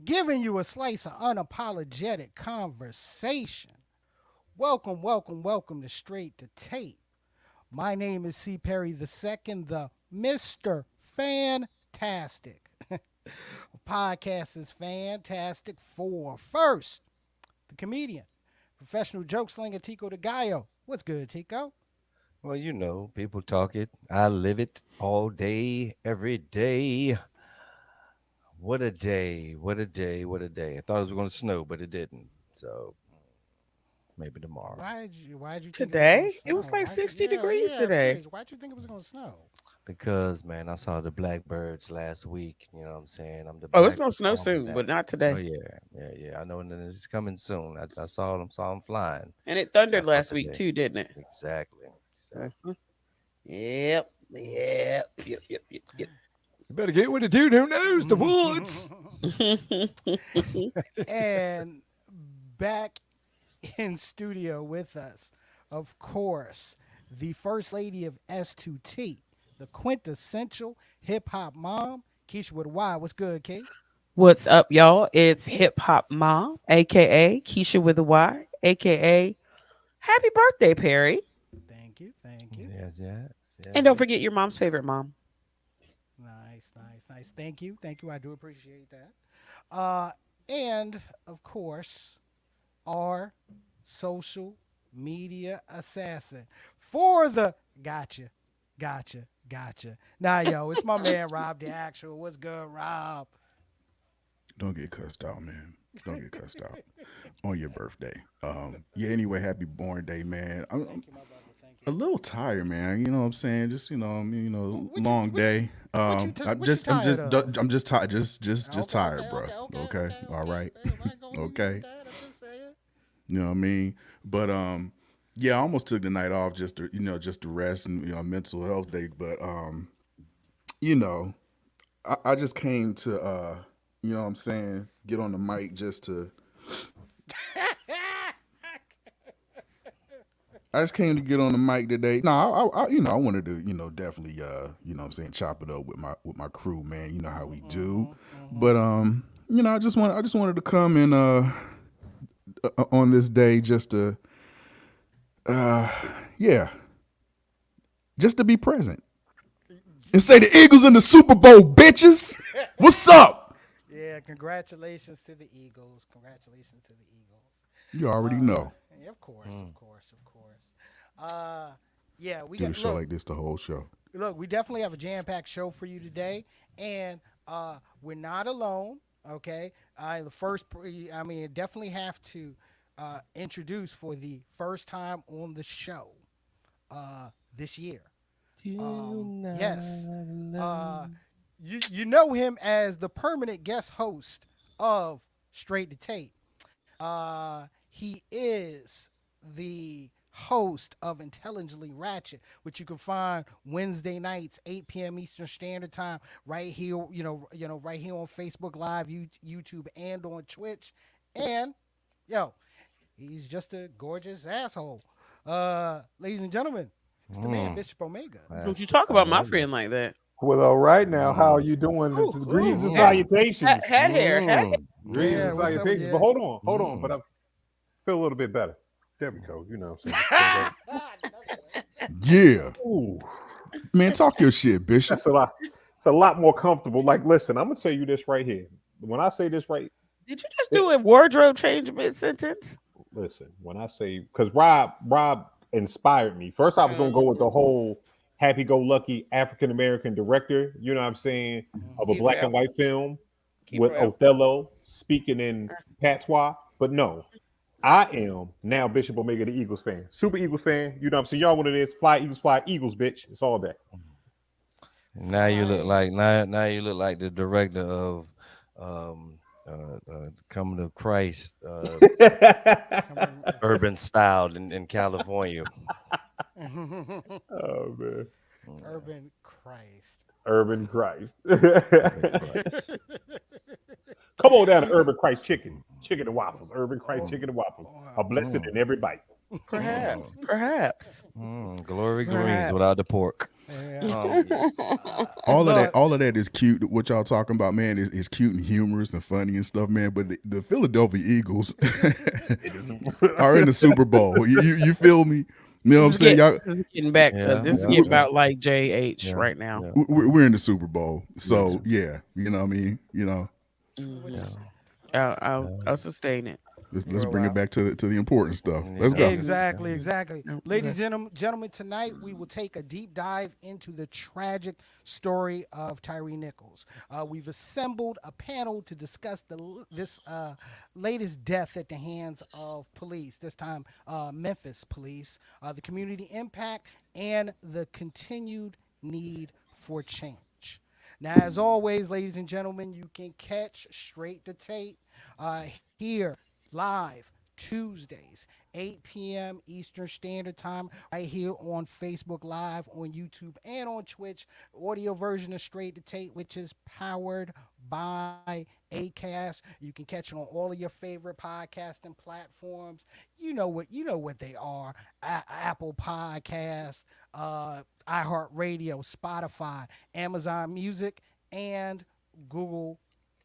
giving you a slice of unapologetic conversation. Welcome, welcome, welcome to Straight to Tape. My name is C. Perry II, the Mr. Fantastic. Podcast is fantastic for first, the comedian, professional joke slinger Tico de Gallo. What's good, Tico? Well, people talk it. I live it all day, every day. What a day. What a day. What a day. I thought it was going to snow, but it didn't. So maybe tomorrow. Why'd you think it was gonna Today, it snow? was like Why'd you 60 yeah, degrees yeah, I'm today. serious. Why'd you think it was gonna snow? Because, man, I saw the blackbirds last week. You know what I'm saying? I'm the Oh, it's black gonna snow soon, but almanac. not Oh, today. yeah. Yeah, yeah. I know and it's coming soon. I saw them flying. And it I thundered thought last week today. too, didn't it? Exactly. Exactly. Mhm. Yep. Yep. You better get with the dude who knows the woods. And back in studio with us, of course, the first lady of S2T, the quintessential hip hop mom, Keisha with a Y. What's good, Key? What's up, y'all? It's Hip Hop Mom, aka Keisha with a Y, aka Happy Birthday, Perry. Thank you, thank you. Yes, yes, And don't yes. forget your mom's favorite mom. Nice, nice, nice. Thank you. I do appreciate that. Uh, and of course, our social media assassin for the gotcha. Nah, yo, it's my man Rob the Actual. What's good, Rob? Don't get cussed out, man. Don't get cussed out on your birthday. Yeah. Anyway, happy born day, man. I'm Thank you, my brother. Thank a you. little tired, man. You know what I'm saying? Just What you long day. what you tired of? I'm just tired. Just Okay, tired, bro. Okay, all right. I'm not gonna hold you with Okay, that. I'm just saying. you know what I mean. But yeah, I almost took the night off just to just to rest and mental health day. But you know, I just came to you know what I'm saying, get on the mic just to I just came to get on the mic today. No, I wanted to, definitely, what I'm saying, chop it up with my crew, man. You know how we do, but I just wanted to come and on this day just to, uh, yeah, just to be present and say the Eagles in the Super Bowl, bitches. What's up? Yeah, congratulations to the Eagles. Congratulations to the Eagles. You already Uh, know. yeah, of course, Mm. of course, of course. Uh, yeah, we Do the got show look, like this the whole show. look. We definitely have a jam-packed show for you today, and we're not alone. Okay, the first, I mean, definitely have to introduce for the first time on the show this year. You Yes, not uh, alone. you know him as the permanent guest host of Straight to Tape. He is the host of Intelligently Ratchet, which you can find Wednesday nights, 8 p.m. Eastern Standard Time, right here. Right here on Facebook Live, YouTube, and on Twitch. And yo, he's just a gorgeous asshole. Ladies and gentlemen, it's the man Mm. Bishop Omega. Don't you That's talk I about my love it. friend like that? Well, all right now. How are Mm. you doing? This Ooh, is greetings ooh. and Head, Mm. salutations. head hair. Head Mm. Greetings Yeah, and Mm. what's up? salutations. But Yeah. hold on. But Mm. I feel a little bit better. There we go. You know what I'm saying? Feel better. Yeah, Ooh, man, talk your shit, Bishop. that's a lot. It's a lot more comfortable. Like, listen, I'm gonna tell you this right here. When I say this right, Did you just it, do a wardrobe change mid sentence? listen. When I say, because Rob inspired me. First, I was gonna go with the whole happy-go-lucky African American director. You know what I'm saying, of a Mhm. Keep black and real. white film Keep with real. Othello speaking in patois. But no, I am now Bishop Omega, the Eagles fan, super Eagles fan. You know what I'm saying? Y'all what it is? Fly, Eagles, bitch. It's all that. Now you look Fly. like now you look like the director of Coming to Christ, Coming. urban style in California. Oh man, Mm. Urban Christ. Urban Christ. Urban Christ. Come on down to Urban Christ chicken and waffles. Urban Christ Oh, chicken and waffles. A wow. blessing Mm. in every bite. Mm. Perhaps. Mm. Glory greens Perhaps. without the pork. Yeah. Yes. Look, all of that is cute. What y'all talking about, man, is cute and humorous and funny and stuff, man. But the Philadelphia Eagles It is. are in the Super Bowl. You feel me? You know what I'm saying? Y'all, This is getting back. Yeah, This is yeah, getting yeah, about like JH yeah, right now. yeah, we're in the Super Bowl, yeah, so yeah, you know what I mean. You know, what Hmm. you yeah, say? I'll sustain it. let's Real bring it loud. back to the important stuff. Let's yeah, go. yeah. Exactly, exactly. Okay. Ladies and gentlemen, tonight we will take a deep dive into the tragic story of Tyre Nichols. We've assembled a panel to discuss this latest death at the hands of police, this time Memphis police, the community impact, and the continued need for change. Now, as always, ladies and gentlemen, you can catch Straight to Tape here live Tuesdays, 8 p.m. Eastern Standard Time, right here on Facebook Live, on YouTube, and on Twitch. Audio version of Straight to Tape, which is powered by Acast. You can catch it on all of your favorite podcasting platforms. You know what they are: Apple Podcasts, iHeartRadio, Spotify, Amazon Music, and Google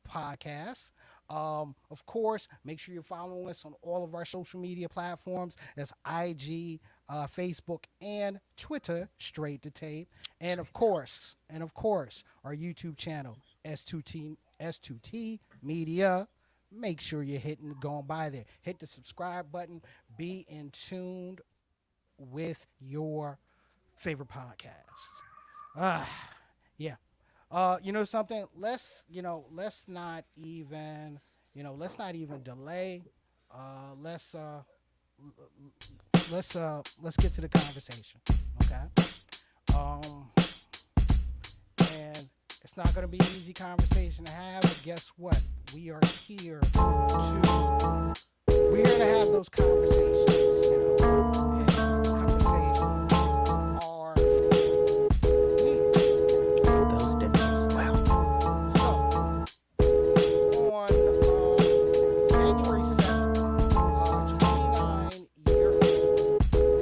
Podcasts. Of course, make sure you're following us on all of our social media platforms. That's IG, Facebook, and Twitter, Straight to Tape. And of course, our YouTube channel, S2T Media. Make sure you're going by there. Hit the subscribe button. Be in tune with your favorite podcast. Ah, yeah. You know something? Let's not even delay. Let's let's get to the conversation. Okay. Um, and it's not going to be an easy conversation to have. But guess what? We are here to we're here to have those conversations. And those conversations are needed. Those demos. Wow. So on January 7th, 29-year-old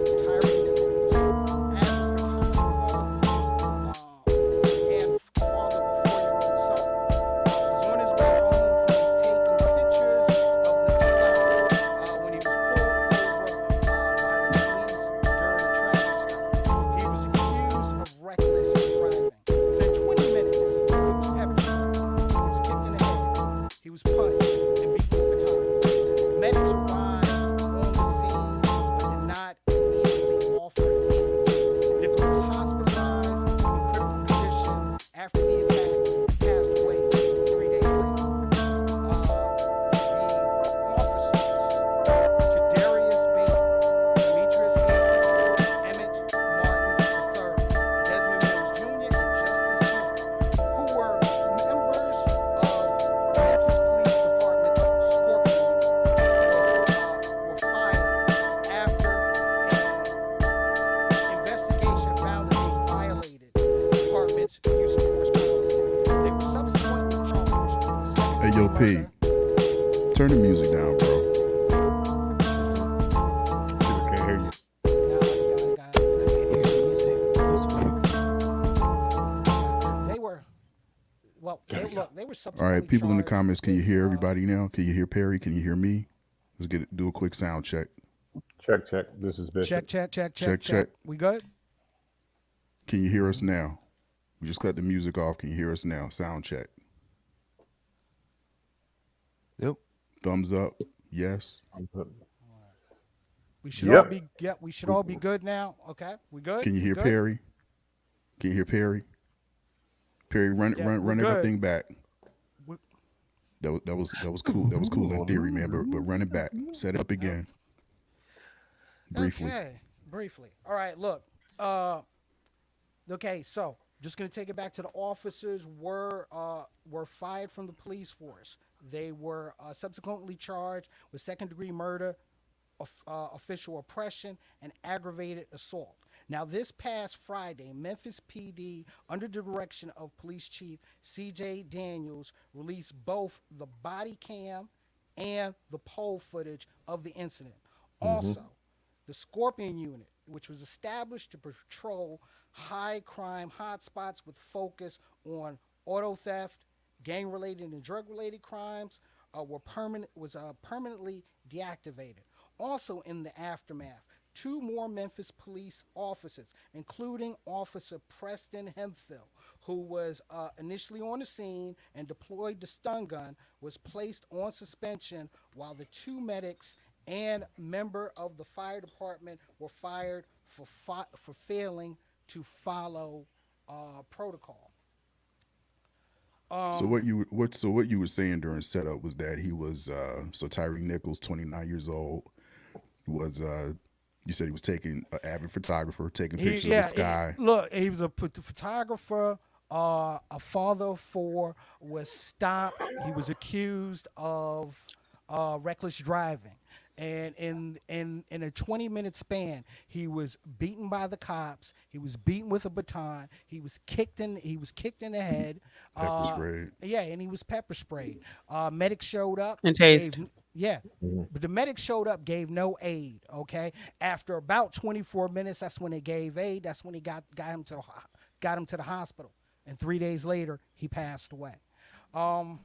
Tyre Nichols, as photographer and father of a 4-year-old son, was on his way home from taking pictures of the sky when he was pulled over by the police during a traffic stop. He was accused of reckless driving. Within 20 minutes, he was pepper sprayed. He was kicked in the head. He was punched and beaten over time. Medics arrived on the scene but did not immediately offer aid. Nichols was hospitalized in critical condition after the attack and passed away 3 days later. The officers, to Darius Bailey, Demetrius Hayes, Emmett Martin III, Desmond Mills Jr., and Justice Smith, who were members of Memphis Police Department's Scorpion Unit, were fired after an investigation found that they violated the department's use of force policy. They were subsequently charged with Hey, yo, second-degree P, murder. turn the music down, bro. People can't hear you. They were they were All subsequently right, people in the charged comments, can you with hear everybody now? Can you hear Perry? Can you hear me? Let's do a quick sound check. Check. This is Bishop. Check. We good? Can you hear us now? We just cut the music off. Can you hear us now? Sound check. Yep. Thumbs up. Yes. We should Yep. all be we should all be good now. Okay, we good? Can you We hear good? Perry? Can you hear Perry? Perry, run we're run good. everything back. We- That was cool. That was cool in theory, man. But run it back. Set it up again. Briefly. Okay, briefly. All right, look. Okay, so just gonna take it back to the officers were fired from the police force. They were subsequently charged with second-degree murder, official oppression, and aggravated assault. Now, this past Friday, Memphis PD, under the direction of Police Chief C.J. Daniels, released both the body cam and the poll footage of the incident. Also, the Scorpion unit which was established to patrol high crime hotspots with focus on auto theft, gang related and drug related crimes, permanently deactivated. Also in the aftermath, two more Memphis police officers, including Officer Preston Hemphill, who was initially on the scene and deployed the stun gun, was placed on suspension while the two medics and member of the fire department were fired for failing to follow protocol. So Um, what you were saying during setup was that he was so Tyre Nichols, 29 years old, was you said he was taking an avid photographer, taking He pictures of the yeah, sky. look, he was a photographer, a father of four. Was stopped. He was accused of reckless driving, and in a 20-minute span, he was beaten by the cops. He was beaten with a baton. He was kicked in the head. Pepper Uh, sprayed. yeah, and he was pepper sprayed. Medics showed up. And taste. Yeah, Mhm. but the medics showed up, gave no aid. Okay, after about 24 minutes, that's when they gave aid. That's when he got him to the hospital, and 3 days later, he passed away. Um,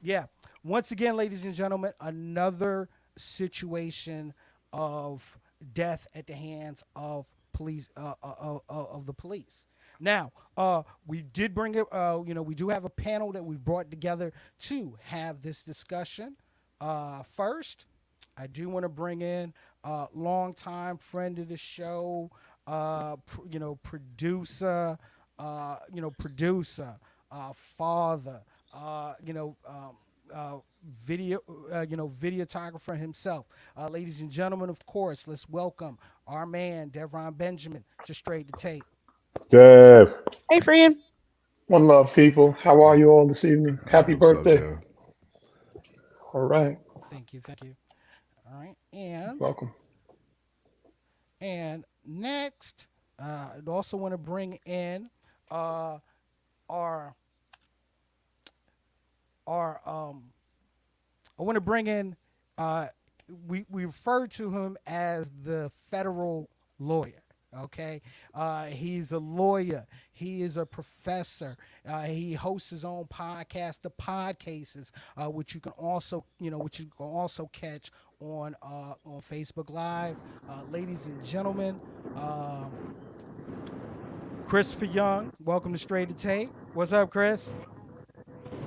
yeah. Once again, ladies and gentlemen, another situation of death at the hands of police of the police. Now, we did bring it. We do have a panel that we've brought together to have this discussion. First, I do want to bring in a longtime friend of the show, producer, father, video, videographer himself. Ladies and gentlemen, of course, let's welcome our man, Devron Benjamin, just straight to tape. Dev. Hey, friend. One love, people. How are you all this evening? Happy What's up, birthday. Dev? All right. Thank you, thank you. All right, and Welcome. next, I'd also want to bring in our our I want to bring in we refer to him as the federal lawyer. Okay, he's a lawyer. He is a professor. He hosts his own podcast, The Pod Cases, which you can also catch on Facebook Live. Ladies and gentlemen, Christopher Young, welcome to Straight to Tape. What's up, Chris?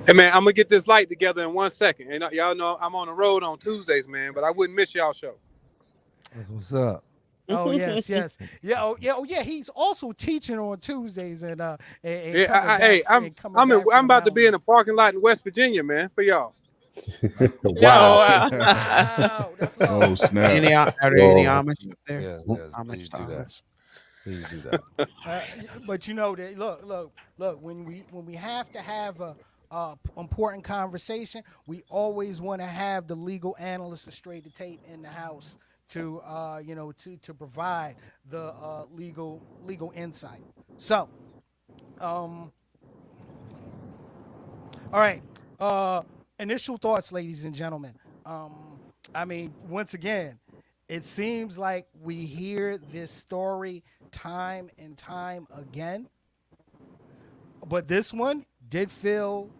Hey man, I'm gonna get this light together in 1 second. And y'all know I'm on the road on Tuesdays, man, but I wouldn't miss y'all show. That's what's up. Oh yes, yes, yeah, oh yeah. He's also teaching on Tuesdays and Yeah, coming back hey, I'm and coming I'm in, back from I'm the about to be in a mountains. parking lot in West Virginia, man, for y'all. No, Wow. Wow, that's Oh love. snap! are there any Oh, Amish up there? Yes, yes. Amish Please to do that. Amish. Please do that. But you know that look when we have to have a important conversation, we always want to have the legal analyst of Straight to Tape in the house to to provide the legal insight. So, um, all right. Initial thoughts, ladies and gentlemen. I mean, once again, it seems like we hear this story time and time again, but this one did feel,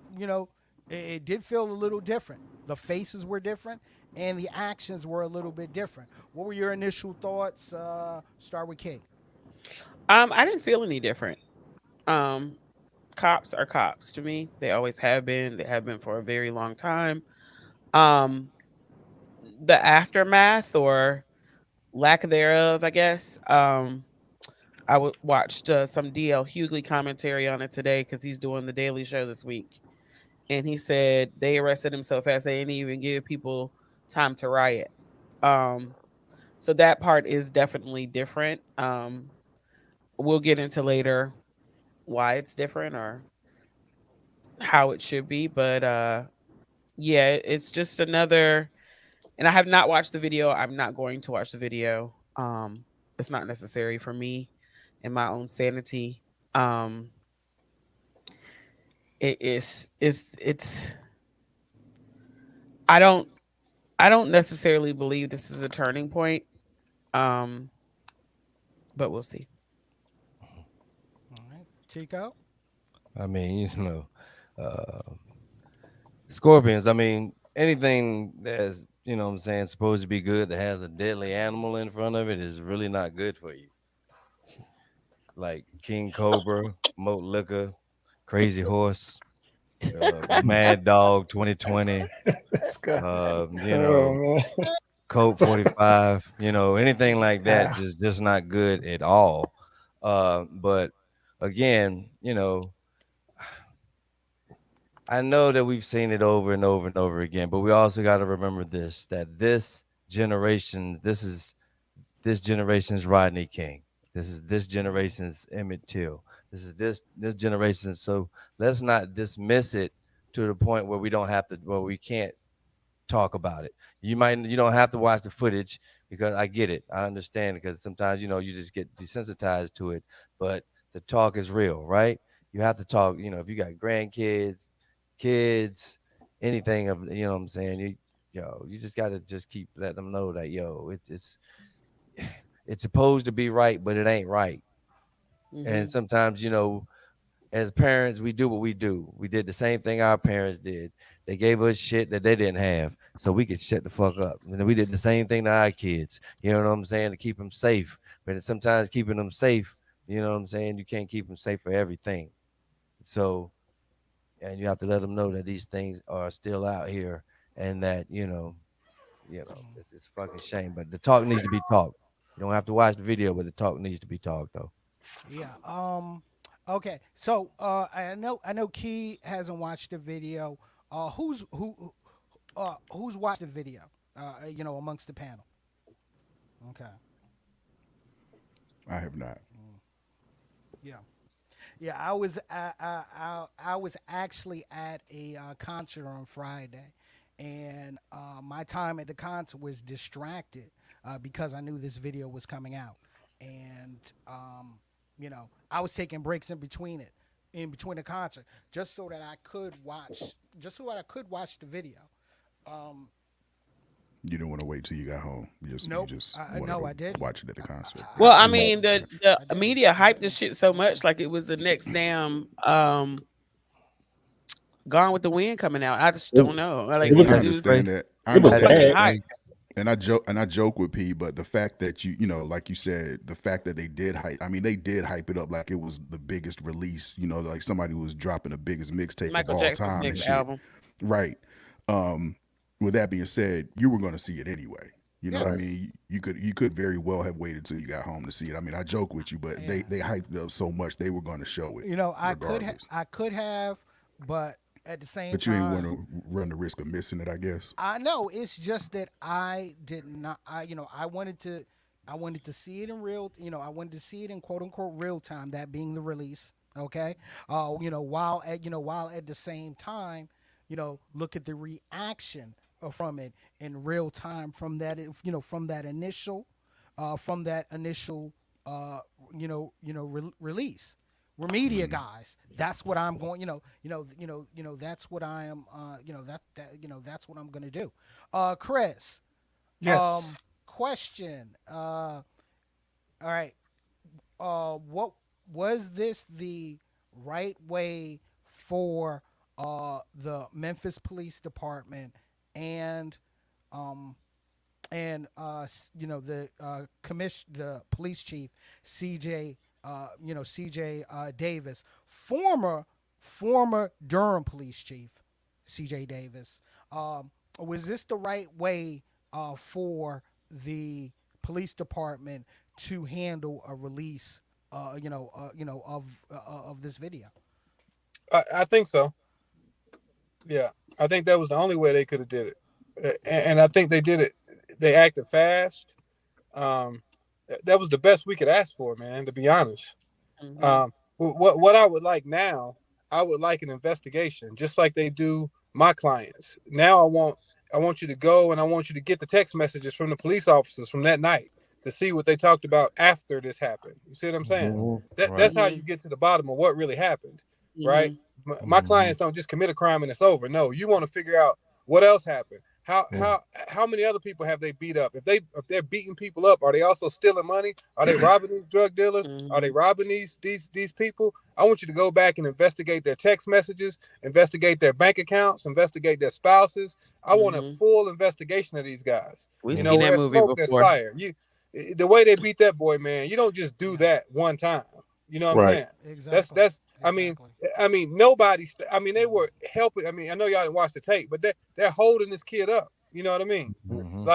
it did feel a little different. The faces were different, and the actions were a little bit different. What were your initial thoughts? Start with Kate. I didn't feel any different. Um, Cops are cops to me. They always have been. They have been for a very long time. Um, the aftermath or lack thereof, I guess. Watched some DL Hughley commentary on it today because he's doing the Daily Show this week, and he said they arrested him so fast they didn't even give people time to riot. Um, so that part is definitely different. We'll get into later why it's different or how it should be, but yeah, it's just another. And I have not watched the video. I'm not going to watch the video. It's not necessary for me and my own sanity. Um, it's I don't I don't necessarily believe this is a turning point. Um, but we'll see. All right, Chico. I mean, uh, scorpions. I mean, anything that's what I'm saying supposed to be good that has a deadly animal in front of it is really not good for you. Like King Cobra, Moat Liquor, Crazy Horse, Mad Dog 2020, Let's go. you know, Oh, Coke 45, anything like man. that, just not good at all. But again, I know that we've seen it over and over and over again, but we also got to remember this: that this generation's Rodney King. This is this generation's Emmett Till. This generation. So let's not dismiss it to the point where we don't have to, where we can't talk about it. You don't have to watch the footage because I get it. I understand because sometimes you just get desensitized to it. But the talk is real, right? You have to talk. If you got grandkids, kids, anything of what I'm saying. You just gotta just keep letting them know that it's supposed to be right, but it ain't right. And Hmm. sometimes as parents, we do what we do. We did the same thing our parents did. They gave us shit that they didn't have, so we could shut the fuck up. And then we did the same thing to our kids. You know what I'm saying? To keep them safe. But sometimes keeping them safe, you know what I'm saying? You can't keep them safe for everything. So, and you have to let them know that these things are still out here, and that it's fucking shame. But the talk needs to be talked. You don't have to watch the video, but the talk needs to be talked though. Yeah. Okay. So I know Key hasn't watched the video. Who's watched the video? Amongst the panel. Okay. I have not. Yeah. Yeah. I was actually at a concert on Friday, and my time at the concert was distracted because I knew this video was coming out, and I was taking breaks in between it, in between the concert, just so that I could watch the video. Um, You didn't want to wait till you got home. You nope. just wanted No, to I didn't. watch it at the concert. Well, I I Okay, didn't. mean, the gotcha. the I didn't. media hyped this shit so much, like it was the next damn Gone with the Wind coming out. I just It, don't know. it Like was I it was understand that. I it was How did understand fucking bad. that. hype. And I joke with P, but the fact that like you said, the fact that they did hype, I mean, they did hype it up like it was the biggest release, like somebody was dropping the biggest mixtape of Michael all Jackson's time and next shit. album. Right. Um, with that being said, you were going to see it anyway. You know what Yeah. I Right. mean? You could very well have waited till you got home to see it. I mean, I joke with you, but they Yeah. they hyped it up so much they were going to show it regardless. I could have, but at the same But you ain't want time, to run the risk of missing it, I guess. I know it's just that I did not. I wanted to see it in real. I wanted to see it in quote unquote real time. That being the release. Okay. While at the same time, look at the reaction from it in real time from that initial, uh, release. We're media Mm. guys. That's what I'm going. That's what I am. That's what I'm going to do. Chris, Yes. question. All right. What was this the right way for the Memphis Police Department and um the police chief CJ Davis, former Durham police chief CJ Davis. Was this the right way for the police department to handle a release of this video? I think so. Yeah, I think that was the only way they could have did it, and I think they did it. They acted fast. Um, that was the best we could ask for, man. To be honest, Hmm. what I would like now, I would like an investigation, just like they do my clients. Now I want you to go and I want you to get the text messages from the police officers from that night to see what they talked about after this happened. You see what I'm saying? Mhm. That's Right. how Hmm. you get to the bottom of what really happened, right? Hmm. My Hmm. clients don't just commit a crime and it's over. No, you want to figure out what else happened. How many other people have they beat up? If they're beating people up, are they also stealing money? Are they robbing these drug dealers? Are they robbing these people? I want you to go back and investigate their text messages, investigate their bank accounts, investigate their spouses. I want a full investigation of these guys. We've You seen know, where that there's movie smoke, there's before. fire. The way they beat that boy, man, you don't just do that one time. You know what I'm Right. saying? Exactly. That's. I mean, nobody. I mean, they were helping. I mean, I know y'all didn't watch the tape, but they're holding this kid up. You know what I mean? Mhm.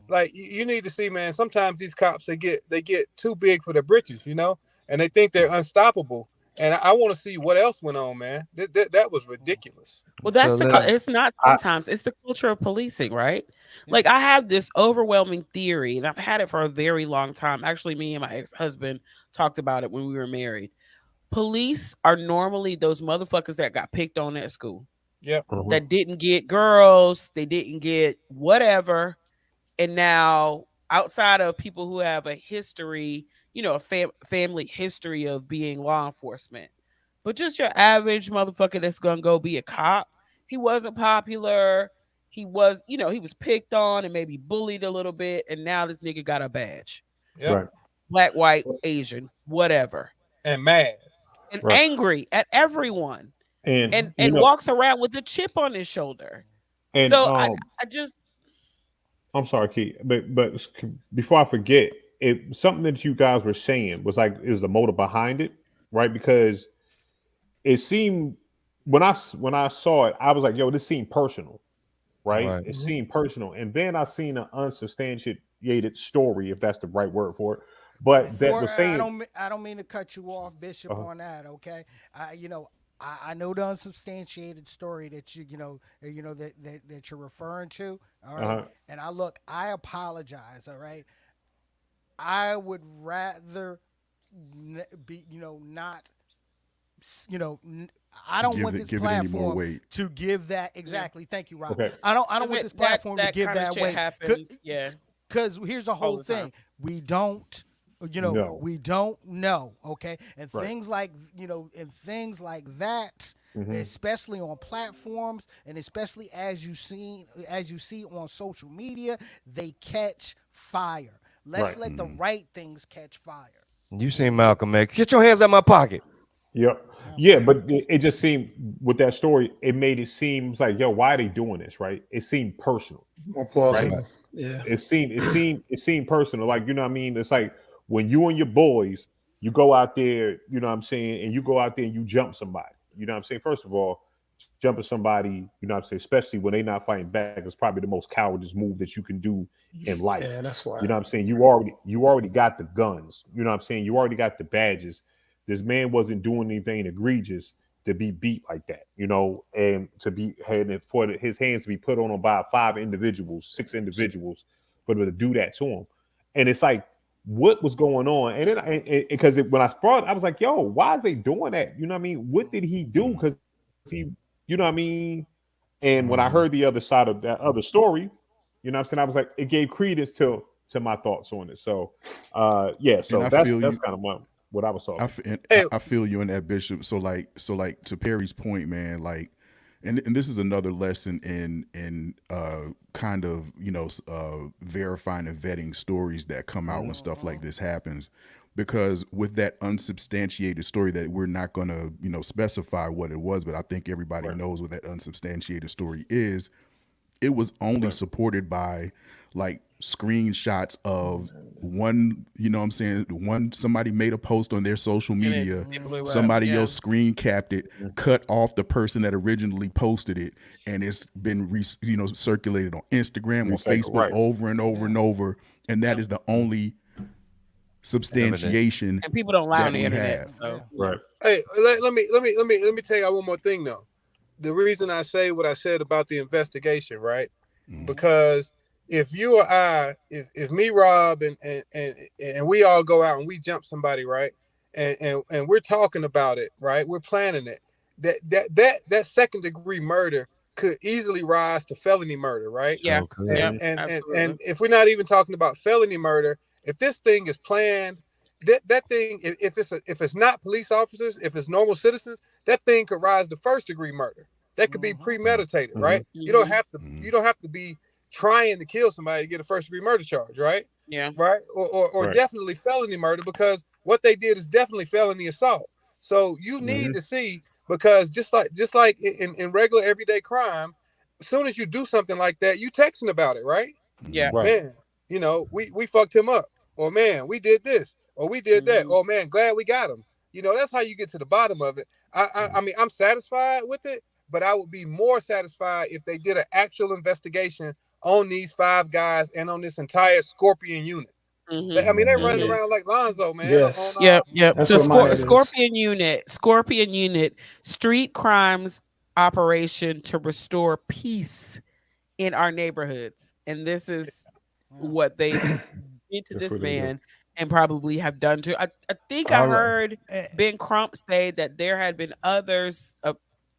Like you need to see, man. Sometimes these cops they get too big for their britches, you know, and they think they're unstoppable. And I want to see what else went on, man. That was ridiculous. Well, that's So let, it's not sometimes, it's the culture of policing, right? Like, I have this overwhelming theory, and I've had it for a very long time. Actually, me and my ex-husband talked about it when we were married. Police are normally those motherfuckers that got picked on at school, Yep. that didn't get girls, they didn't get whatever. And now, outside of people who have a history, a family history of being law enforcement, but just your average motherfucker that's gonna go be a cop, he wasn't popular. He was, he was picked on and maybe bullied a little bit, and now this nigga got a badge. Yep. Right. Black, white, Asian, whatever, And mad. and Right. angry at everyone, And and walks around with a chip on his shoulder. and So I just I'm sorry, Keith, but before I forget, something that you guys were saying was like is the motive behind it, right? Because it seemed when I saw it, I was like, yo, this seemed personal, right? right. It seemed personal, and then I seen an unsubstantiated story, if that's the right word for it, but that For was saying, I don't mean to cut you off, Bishop, uh on that. Okay, I know the unsubstantiated story that that you're referring to. All right, uh and I apologize. All right, I would rather be not I don't want this give it any more platform weight. to give that exactly. Thank you, Rob. Okay. I don't want That- this platform that to give kind of that shit weight. happens. Yeah. Because here's the All whole the time. thing: we don't, No. we don't know. Okay, and Right. things like that, especially on platforms, and especially as you see on social media, they catch fire. Let's Right. let the right things catch fire. You seen Malcolm X? Get your hands out my pocket. Yep. Yeah, but it just seemed with that story, it made it seem like, yo, why are they doing this? Right? It seemed personal. More plausible. Yeah. It seemed personal. Like, you know what I mean? It's like when you and your boys, you go out there, you know what I'm saying, and you go out there and you jump somebody. You know what I'm saying? First of all, jumping somebody, you know what I'm saying, especially when they're not fighting back, is probably the most cowardice move that you can do in life. Yeah, that's why. You know what I'm saying? You already got the guns. You know what I'm saying? You already got the badges. This man wasn't doing anything egregious to be beat like that, and to be his hands to be put on by 6 individuals, for them to do that to him. And it's like, what was going on? And then because when I saw it, I was like, yo, why is they doing that? You know what I mean? What did he do? Because he, you know what I mean? And when I heard the other side of that other story, you know what I'm saying? I was like, it gave credence to my thoughts on it. So yeah, so And I that's feel you. kind of what I was talking. I feel you in that, Bishop. So like to Perry's point, man, like, and this is another lesson in kind of verifying and vetting stories that come out when stuff like this happens, because with that unsubstantiated story that we're not going to specify what it was, but I think everybody knows what that unsubstantiated story is. It was only supported by like screenshots of one, somebody made a post on their social media, somebody else screen capped it, cut off the person that originally posted it, and it's been circulated on Instagram, on Facebook, over and over and over, and that is the only substantiation. And people don't lie on the internet. have. So. Right. Hey, let me tell you one more thing though. The reason I say what I said about the investigation, right? Because if you or I, if me, Rob, and we all go out and we jump somebody, right, and we're talking about it, right, we're planning it, that second degree murder could easily rise to felony murder, right? Yeah. Okay. And if we're not even talking about felony murder, if this thing is planned, that thing, if it's not police officers, if it's normal citizens, that thing could rise to first degree murder. That could be premeditated, right? You don't have to be trying to kill somebody to get a first degree murder charge, right? Yeah. Right? Or Right. definitely felony murder, because what they did is definitely felony assault. So you need Mhm. to see, because just like in regular everyday crime, as soon as you do something like that, you texting about it, right? Yeah. Right. Man, we fucked him up, or man, we did this, or we did that, Hmm. or man, glad we got him. That's how you get to the bottom of it. I mean, I'm satisfied with it, but I would be more satisfied if they did an actual investigation on these five guys and on this entire Scorpion unit. Hmm. I mean, they're running Hmm. Yeah. around like Lonzo, man. On Yes. Yep. Yep. That's So where my head is. Scorpion Unit, street crimes operation to restore peace in our neighborhoods, and this is Mm. what they did to That's this what they do. man and probably have done to. I think I All right. heard Eh, Ben Crump say that there had been others,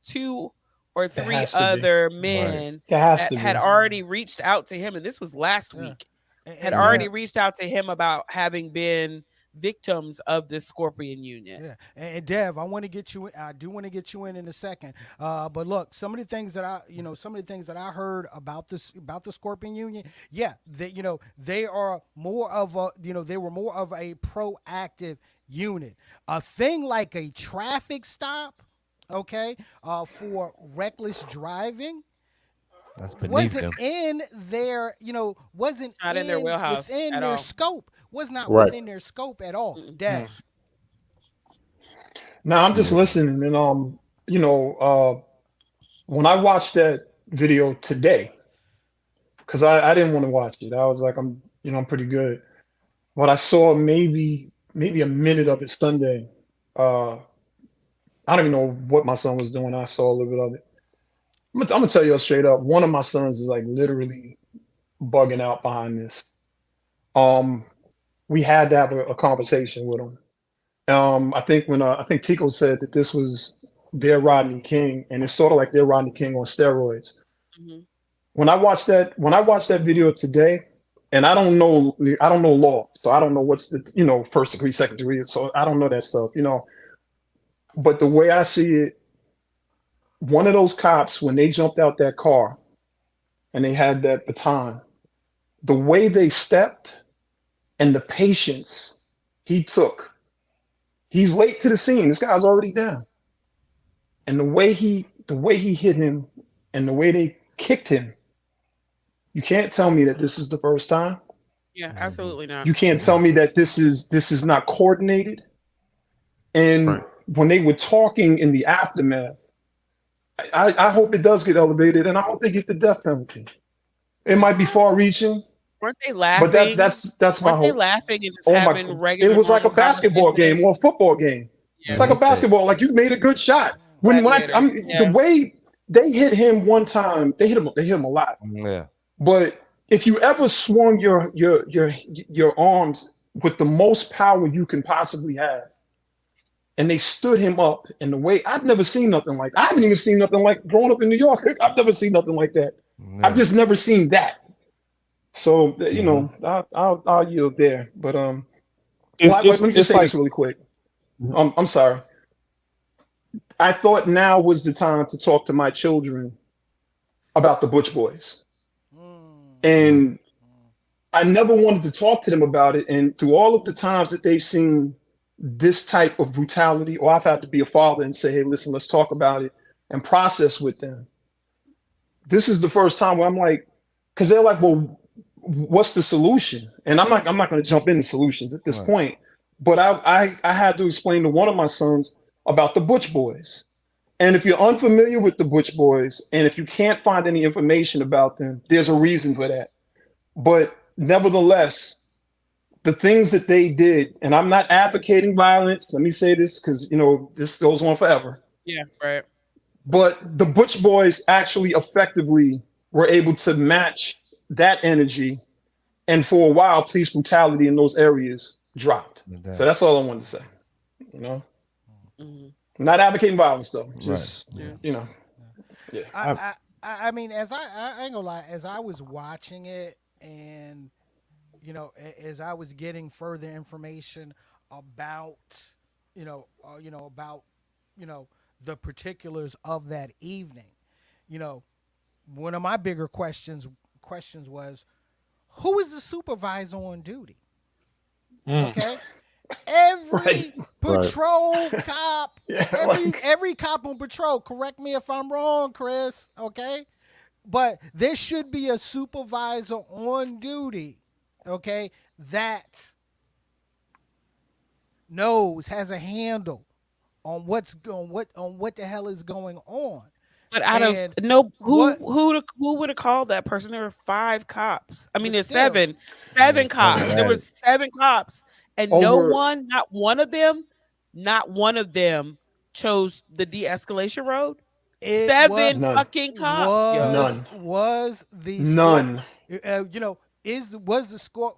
two or It three has to be. other Right. men It has that to had be. already reached out to him, and this was last yeah. week. And, Had and Mhm. already Dev, reached out to him about having been victims of this Scorpion Unit. yeah, and Dev, I want to get you. I do want to get you in a second. But look, some of the things that some of the things that I heard about the Scorpion Union, yeah, they are more of a, they were more of a proactive unit. A thing like a traffic stop, okay, for reckless driving That's beneath wasn't them. in their, wasn't Not in their in wheelhouse within at their all. scope. Was not Right. within their scope at all. Mm-mm. Dev. Now I'm just Yeah. listening, and when I watched that video today, because I didn't want to watch it. I was like, I'm pretty good. But I saw maybe a minute of it Sunday. Uh, I don't even know what my son was doing. I saw a little bit of it. I'm gonna tell you straight up. One of my sons is like literally bugging out behind this. Um, we had to have a conversation with him. I think Tico said that this was their Rodney King, and it's sort of like their Rodney King on steroids. Hmm. When I watched that video today, and I don't know law, so I don't know what's the first degree, second degree, so I don't know that stuff. But the way I see it, one of those cops when they jumped out that car and they had that baton, the way they stepped and the patience he took. He's late to the scene. This guy's already down. And the way he hit him and the way they kicked him, you can't tell me that this is the first time. Yeah, Hmm. absolutely not. You can't tell me that this is not coordinated. And Right. when they were talking in the aftermath, I hope it does get elevated, and I hope they get the death penalty. It might be far reaching, Weren't they but that laughing? that's that's my Weren't they hope. laughing and just Oh my! having It regular was like a normal basketball conversation? game or a football game. It's Yeah, like a Okay. basketball. Like you made a good shot. When gladiators. the Yeah. way they hit him one time, they hit him a lot. Yeah. But if you ever swung your arms with the most power you can possibly have, and they stood him up in the way I've never seen nothing like. I haven't even seen nothing like growing up in New York. I've never seen nothing like that. I've Yeah. just never seen that. So Hmm. I'll yield there. But It's wait, it's let me just it's say like this really quick. I'm sorry. I thought now was the time to talk to my children about the Butch Boys, Mm, Hmm. and I never wanted to talk to them about it. And through all of the times that they've seen this type of brutality, or I've had to be a father and say, "Hey, listen, let's talk about it and process with them." This is the first time where I'm like, because they're like, "Well, what's the solution?" And I'm not going to jump into solutions at this Right. point. But I had to explain to one of my sons about the Butch Boys. And if you're unfamiliar with the Butch Boys, and if you can't find any information about them, there's a reason for that. But nevertheless, the things that they did, and I'm not advocating violence. Let me say this because this goes on forever. Yeah, right. But the Butch Boys actually effectively were able to match that energy, and for a while, police brutality in those areas dropped. No So doubt. that's all I wanted to say. You know, Hmm. I'm not advocating violence though. Right. Just Yeah. you know, yeah. I, I, I, I mean, I ain't gonna lie, as I was watching it, and as I was getting further information about, about, you know, the particulars of that evening, you know, one of my bigger questions questions was, who is the supervisor on duty? Mm. Okay, Right. every Right. patrol cop, Yeah. every cop on patrol. Correct me if I'm wrong, Chris. Okay, but there should be a supervisor on duty. Okay, that knows, has a handle on what the hell is going on. But out of And no, what who would have called that person? There were 5 cops. I mean, but there's still, seven Seven cops. There added. was 7 cops, and no Over. one, not one of them chose the de-escalation road. it was 7 None. fucking cops, yo. None. was the scorp None. you know is was the scorp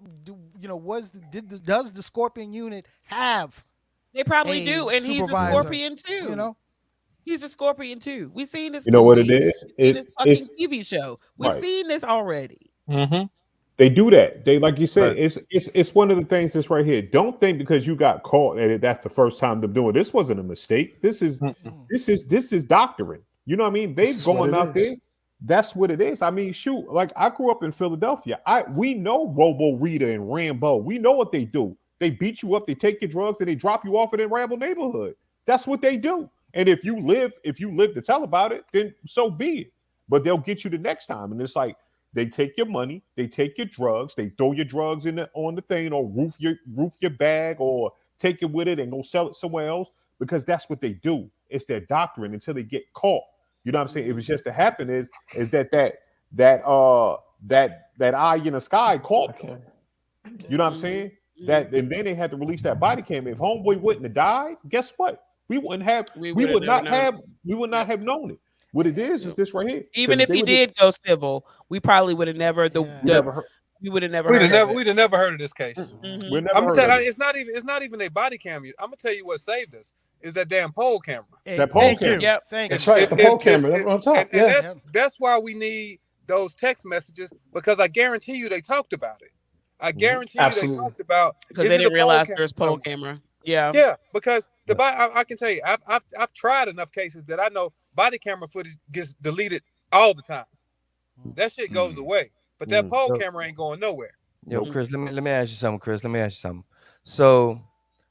you know was the, did the, does the Scorpion unit have They probably a do, and he's a supervisor? scorpion You too. know, He's a scorpion too. We seen this You know what it movie. is? We seen this fucking It's TV show. We right. seen this already. Mm-hmm. They do that. They, like you said, But it's one of the things that's right here. Don't think because you got caught at it that's the first time them doing it. This wasn't a mistake. mm, This is doctoring. You know what I mean? This They've is what gone it out there. is. That's what it is. I mean, shoot, like I grew up in Philadelphia. We know Robo Rita and Rambo. We know what they do. They beat you up, they take your drugs, and they drop you off in a Rambo neighborhood. That's what they do. And if you live to tell about it, then so be it. But they'll get you the next time. And it's like they take your money, they take your drugs, they throw your drugs on the thing, or roof your bag, or take it with it and go sell it somewhere else, because that's what they do. It's their doctrine until they get caught. You know what I'm saying? If it's just to happen is that eye in the sky caught them. Okay. You know what I'm saying? That, and then they had to release that body cam. If homeboy wouldn't have died, guess what? We wouldn't have. We We would have would never not known. have. We would not have known it. What it is this right here. Even Because if they he would have, did go civil, we probably would have never Yeah. we never heard. we would have never We'd heard have of never it. we'd have never heard of this case. Mhm. We never I'm gonna heard tell of you, it. it's not even a body cam. I'm gonna tell you what saved us is that damn pole camera. hey, That pole thank camera. you. Yep. Thank That's you. right. The pole camera. That's what I'm talking. And Yeah. that's why we need those text messages, because I guarantee you they talked about it. I guarantee you they Absolutely. talked about Because is they it a didn't pole realize camera there was pole somewhere? camera. Yeah. Yeah, because I can tell you, I've tried enough cases that I know body camera footage gets deleted all the time. That shit goes away, but that pole So, camera ain't going nowhere. yo, Chris, let me ask you something, Chris. Let me ask you something. So,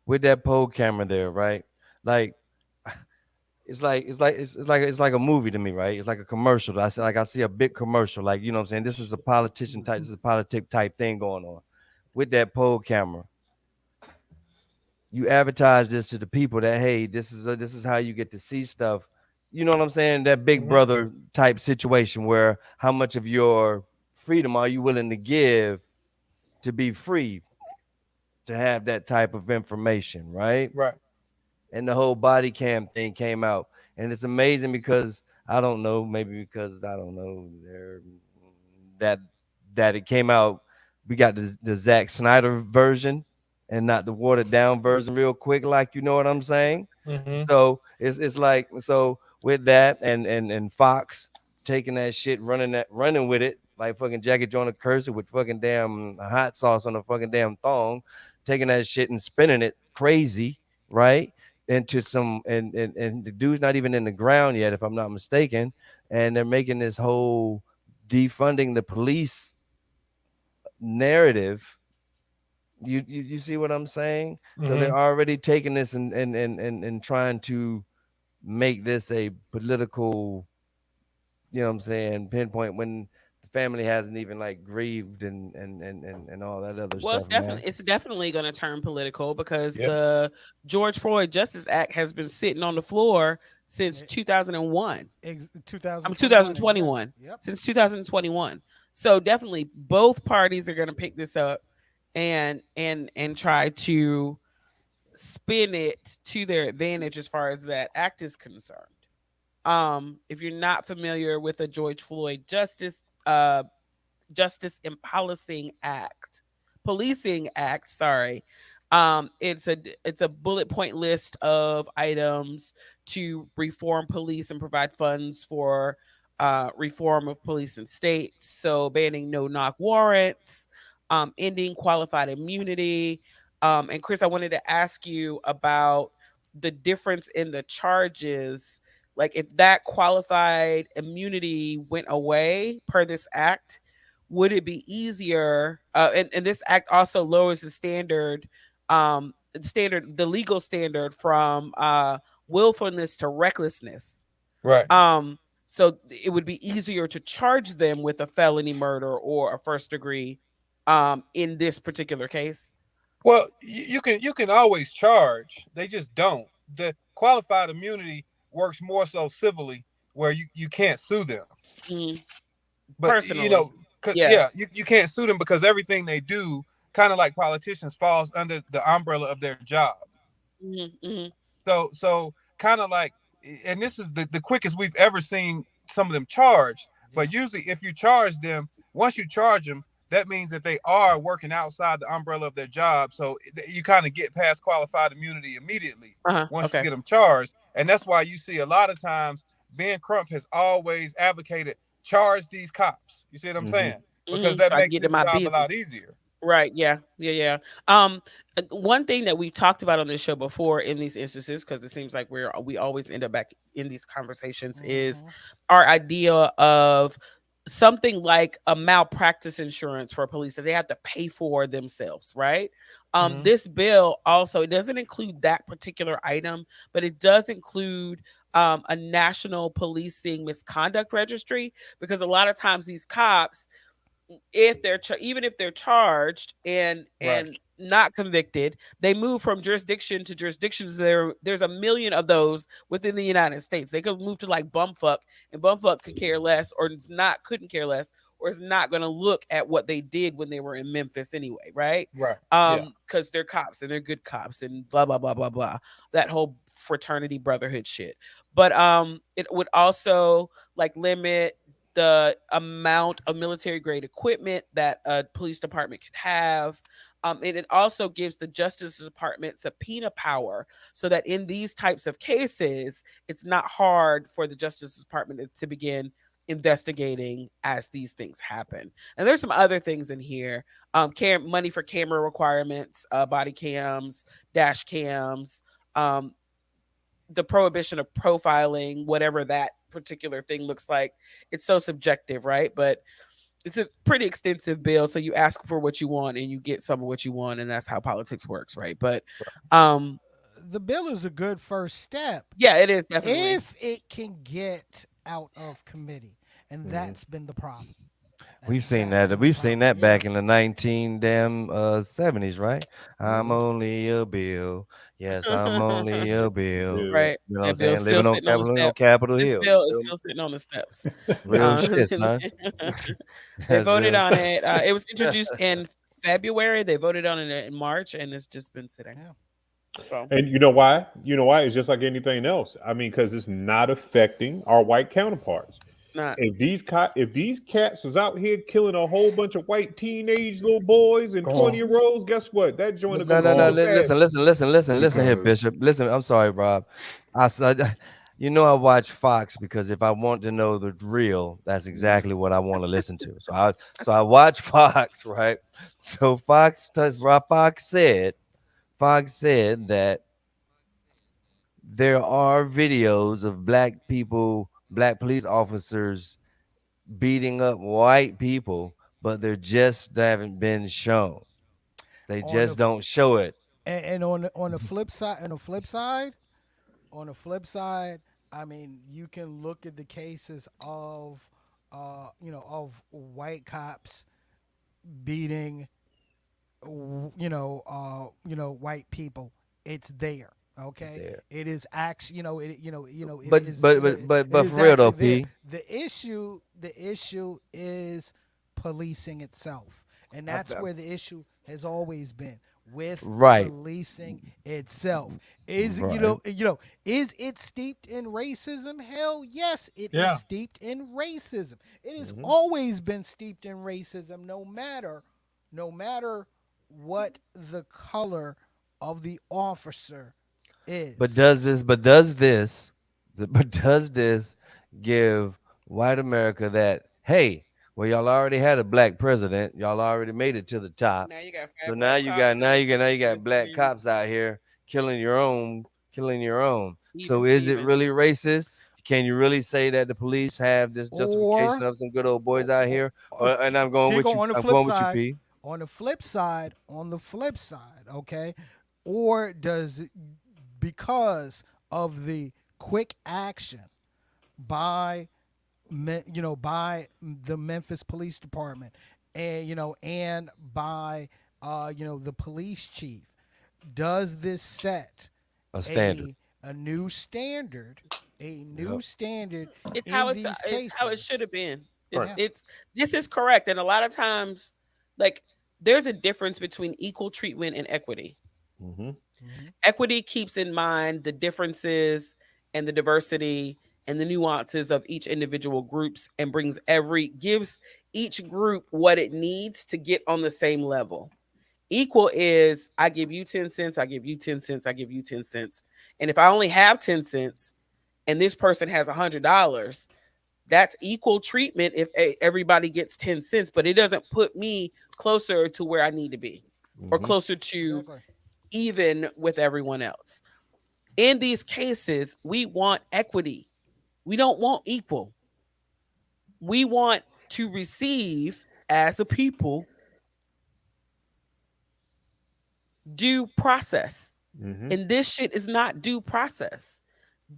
with that pole camera there, right? Like, it's like a movie to me, right? It's like a commercial. I see a big commercial, like, you know what I'm saying. This is a politician type, this is a politic type thing going on with that pole camera. You advertise this to the people that, hey, this is how you get to see stuff. You know what I'm saying? That Big Brother type situation where how much of your freedom are you willing to give to be free to have that type of information, right? Right. And the whole body cam thing came out, and it's amazing because I don't know, maybe because I don't know that that it came out. We got the Zack Snyder version and not the watered down version real quick, like, you know what I'm saying. Mm-hmm. So it's like, so with that and Fox taking that shit, running with it like fucking Jackie Joyner Cursor with fucking damn hot sauce on a fucking damn thong, taking that shit and spinning it crazy, right? Into some and the dude's not even in the ground yet, if I'm not mistaken, and they're making this whole defunding the police narrative. You see what I'm saying? So they're already taking this and trying to make this a political, you know what I'm saying, pinpoint, when the family hasn't even like grieved and all that other Well, stuff, man. it's definitely going to turn political because Yep. the George Floyd Justice Act has been sitting on the floor since 2001. 2021. Exactly. Yep. Since 2021. So definitely both parties are going to pick this up and try to spin it to their advantage as far as that act is concerned. If you're not familiar with the George Floyd Justice and Policing Act, sorry. It's a bullet point list of items to reform police and provide funds for reform of police and states. So banning no-knock warrants, ending qualified immunity. And Chris, I wanted to ask you about the difference in the charges. Like, if that qualified immunity went away per this act, would it be easier? And this act also lowers the legal standard from willfulness to recklessness. Right. Um, so it would be easier to charge them with a felony murder or a first degree in this particular case. Well, you can always charge. They just don't. The qualified immunity works more so civilly, where you can't sue them. Mm, But personally. Yeah. yeah, you can't sue them because everything they do, kind of like politicians, falls under the umbrella of their job. Mm-hmm. So kind of like, and this is the quickest we've ever seen some of them charged. Yeah. But usually, if you charge them, once you charge them, that means that they are working outside the umbrella of their job. So you kind of get past qualified immunity immediately Uh-huh. once you Okay. get them charged. And that's why you see a lot of times Ben Crump has always advocated charge these cops. You see what I'm Hmm. saying? Because So that I can makes get to his my job a lot business. easier. Right. Yeah. Yeah. Yeah. One thing that we've talked about on this show before in these instances, because it seems like we always end up back in these conversations, is Mm-hmm. our idea of something like a malpractice insurance for police that they have to pay for themselves, right? Mhm. This bill also, it doesn't include that particular item, but it does include a national policing misconduct registry, because a lot of times these cops, if they're even if they're charged Right. and not convicted, they move from jurisdiction to jurisdictions. There's a million of those within the United States. They could move to like bumfuck, and bumfuck could care less, or it's not couldn't care less, or is not going to look at what they did when they were in Memphis anyway, right? Right. Yeah. Because they're cops and they're good cops and blah blah blah blah blah, that whole fraternity brotherhood shit. But it would also like limit the amount of military grade equipment that a police department can have. And it also gives the Justice Department subpoena power, so that in these types of cases, it's not hard for the Justice Department to begin investigating as these things happen. And there's some other things in here: money for camera requirements, body cams, dash cams, um, the prohibition of profiling, whatever that particular thing looks like. It's so subjective, right? But it's a pretty extensive bill. So you ask for what you want and you get some of what you want, and that's how politics works, right? But um The bill is a good first step yeah, it is definitely. if it can get out of committee, and Hmm. that's been the problem. We've And seen that's that. been the We've seen problem. that Yeah. back in the 1970s, right? I'm Hmm. only a bill. Yes, I'm only a bill. Yeah. Right. You know what I'm That bill's saying? still Living on sitting on the Capitol steps. Capitol This Hill. You bill is feel me? still sitting on the steps. Real Uh, shit, son. they That's voted real. on it. It was introduced in February. They voted on it in March, and it's just been sitting. Yeah. So And you know why? You know why? It's just like anything else. I mean, because it's not affecting our white counterparts. it's not. If these cats was out here killing a whole bunch of white teenage little boys and Gone. 20-year-olds, guess what? That joint is No, gonna no, no. still Gone. pass. Listen here, Because Bishop. Listen, I'm sorry, Rob. You know, I watch Fox because if I want to know the real, that's exactly what I want to listen to. So I watch Fox, right? So Fox said that there are videos of black people, black police officers beating up white people, but they haven't been shown. They On the just f- don't show it. and on the flip side, on the flip side, I mean, you can look at the cases of of white cops beating white people. It's there. Okay, There. it is actually it But is but but but it but is for real though, actually there. P. The issue is policing itself, and I, that's I, where the issue has always been with right, policing itself. Is right. is it steeped in racism? Hell yes, it is Yeah. steeped in racism. It has Hmm. always been steeped in racism, no matter what the color of the officer But is. does this? But does this? But does this give white America that? Hey, well, y'all already had a black president. Y'all already made it to the top. Now you got So five black cops in now Memphis you got black and cops out here killing your own, killing your own. So even is it really Stevens. racist? Can you really say that the police have this justification Or, of some good old boys out here? And I'm going with Tico, you. on the I'm flip going with you, side, P. okay, or does, because of the quick action by by the Memphis Police Department, and and by the police chief, does this set A standard. a new standard, a new Yep. standard It's how in it's these it's how it should cases? have been. Right. It's Yeah. it's this is correct, and a lot of times, like there's a difference between equal treatment and equity. Mm-hmm. Hmm. Equity keeps in mind the differences and the diversity and the nuances of each individual groups and gives each group what it needs to get on the same level. Equal is I give you 10 cents, I give you 10 cents, I give you 10 cents. And if I only have 10 cents and this person has $100, that's equal treatment if everybody gets 10 cents, but it doesn't put me closer to where I need to be or Mm-hmm. closer to Exactly. even with everyone else. In these cases, we want equity. We don't want equal. We want to receive as a people due process. Mm-hmm. And this shit is not due process.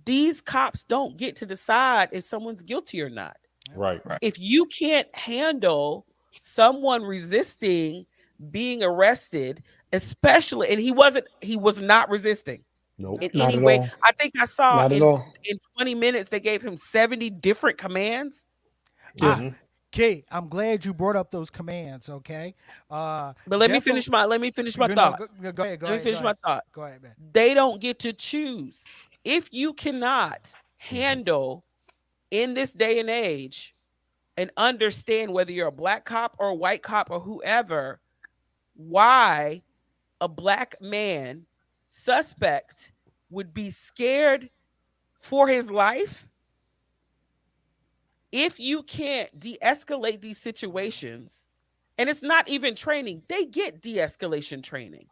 These cops don't get to decide if someone's guilty or not. Right. If you can't handle someone resisting being arrested, especially, and he was not resisting Nope. in Not any at way. all. I think I saw Not at all. in 20 minutes they gave him 70 different commands. Yeah. Mm-hmm. Kate, I'm glad you brought up those commands. Okay, But definitely. let me finish my No, thought. go ahead, Let me finish my thought. go ahead, man. They don't get to choose. If you cannot Mm-hmm. handle in this day and age and understand whether you're a black cop or a white cop or whoever, why a black man suspect would be scared for his life. If you can't de-escalate these situations, and it's not even training, they get de-escalation training.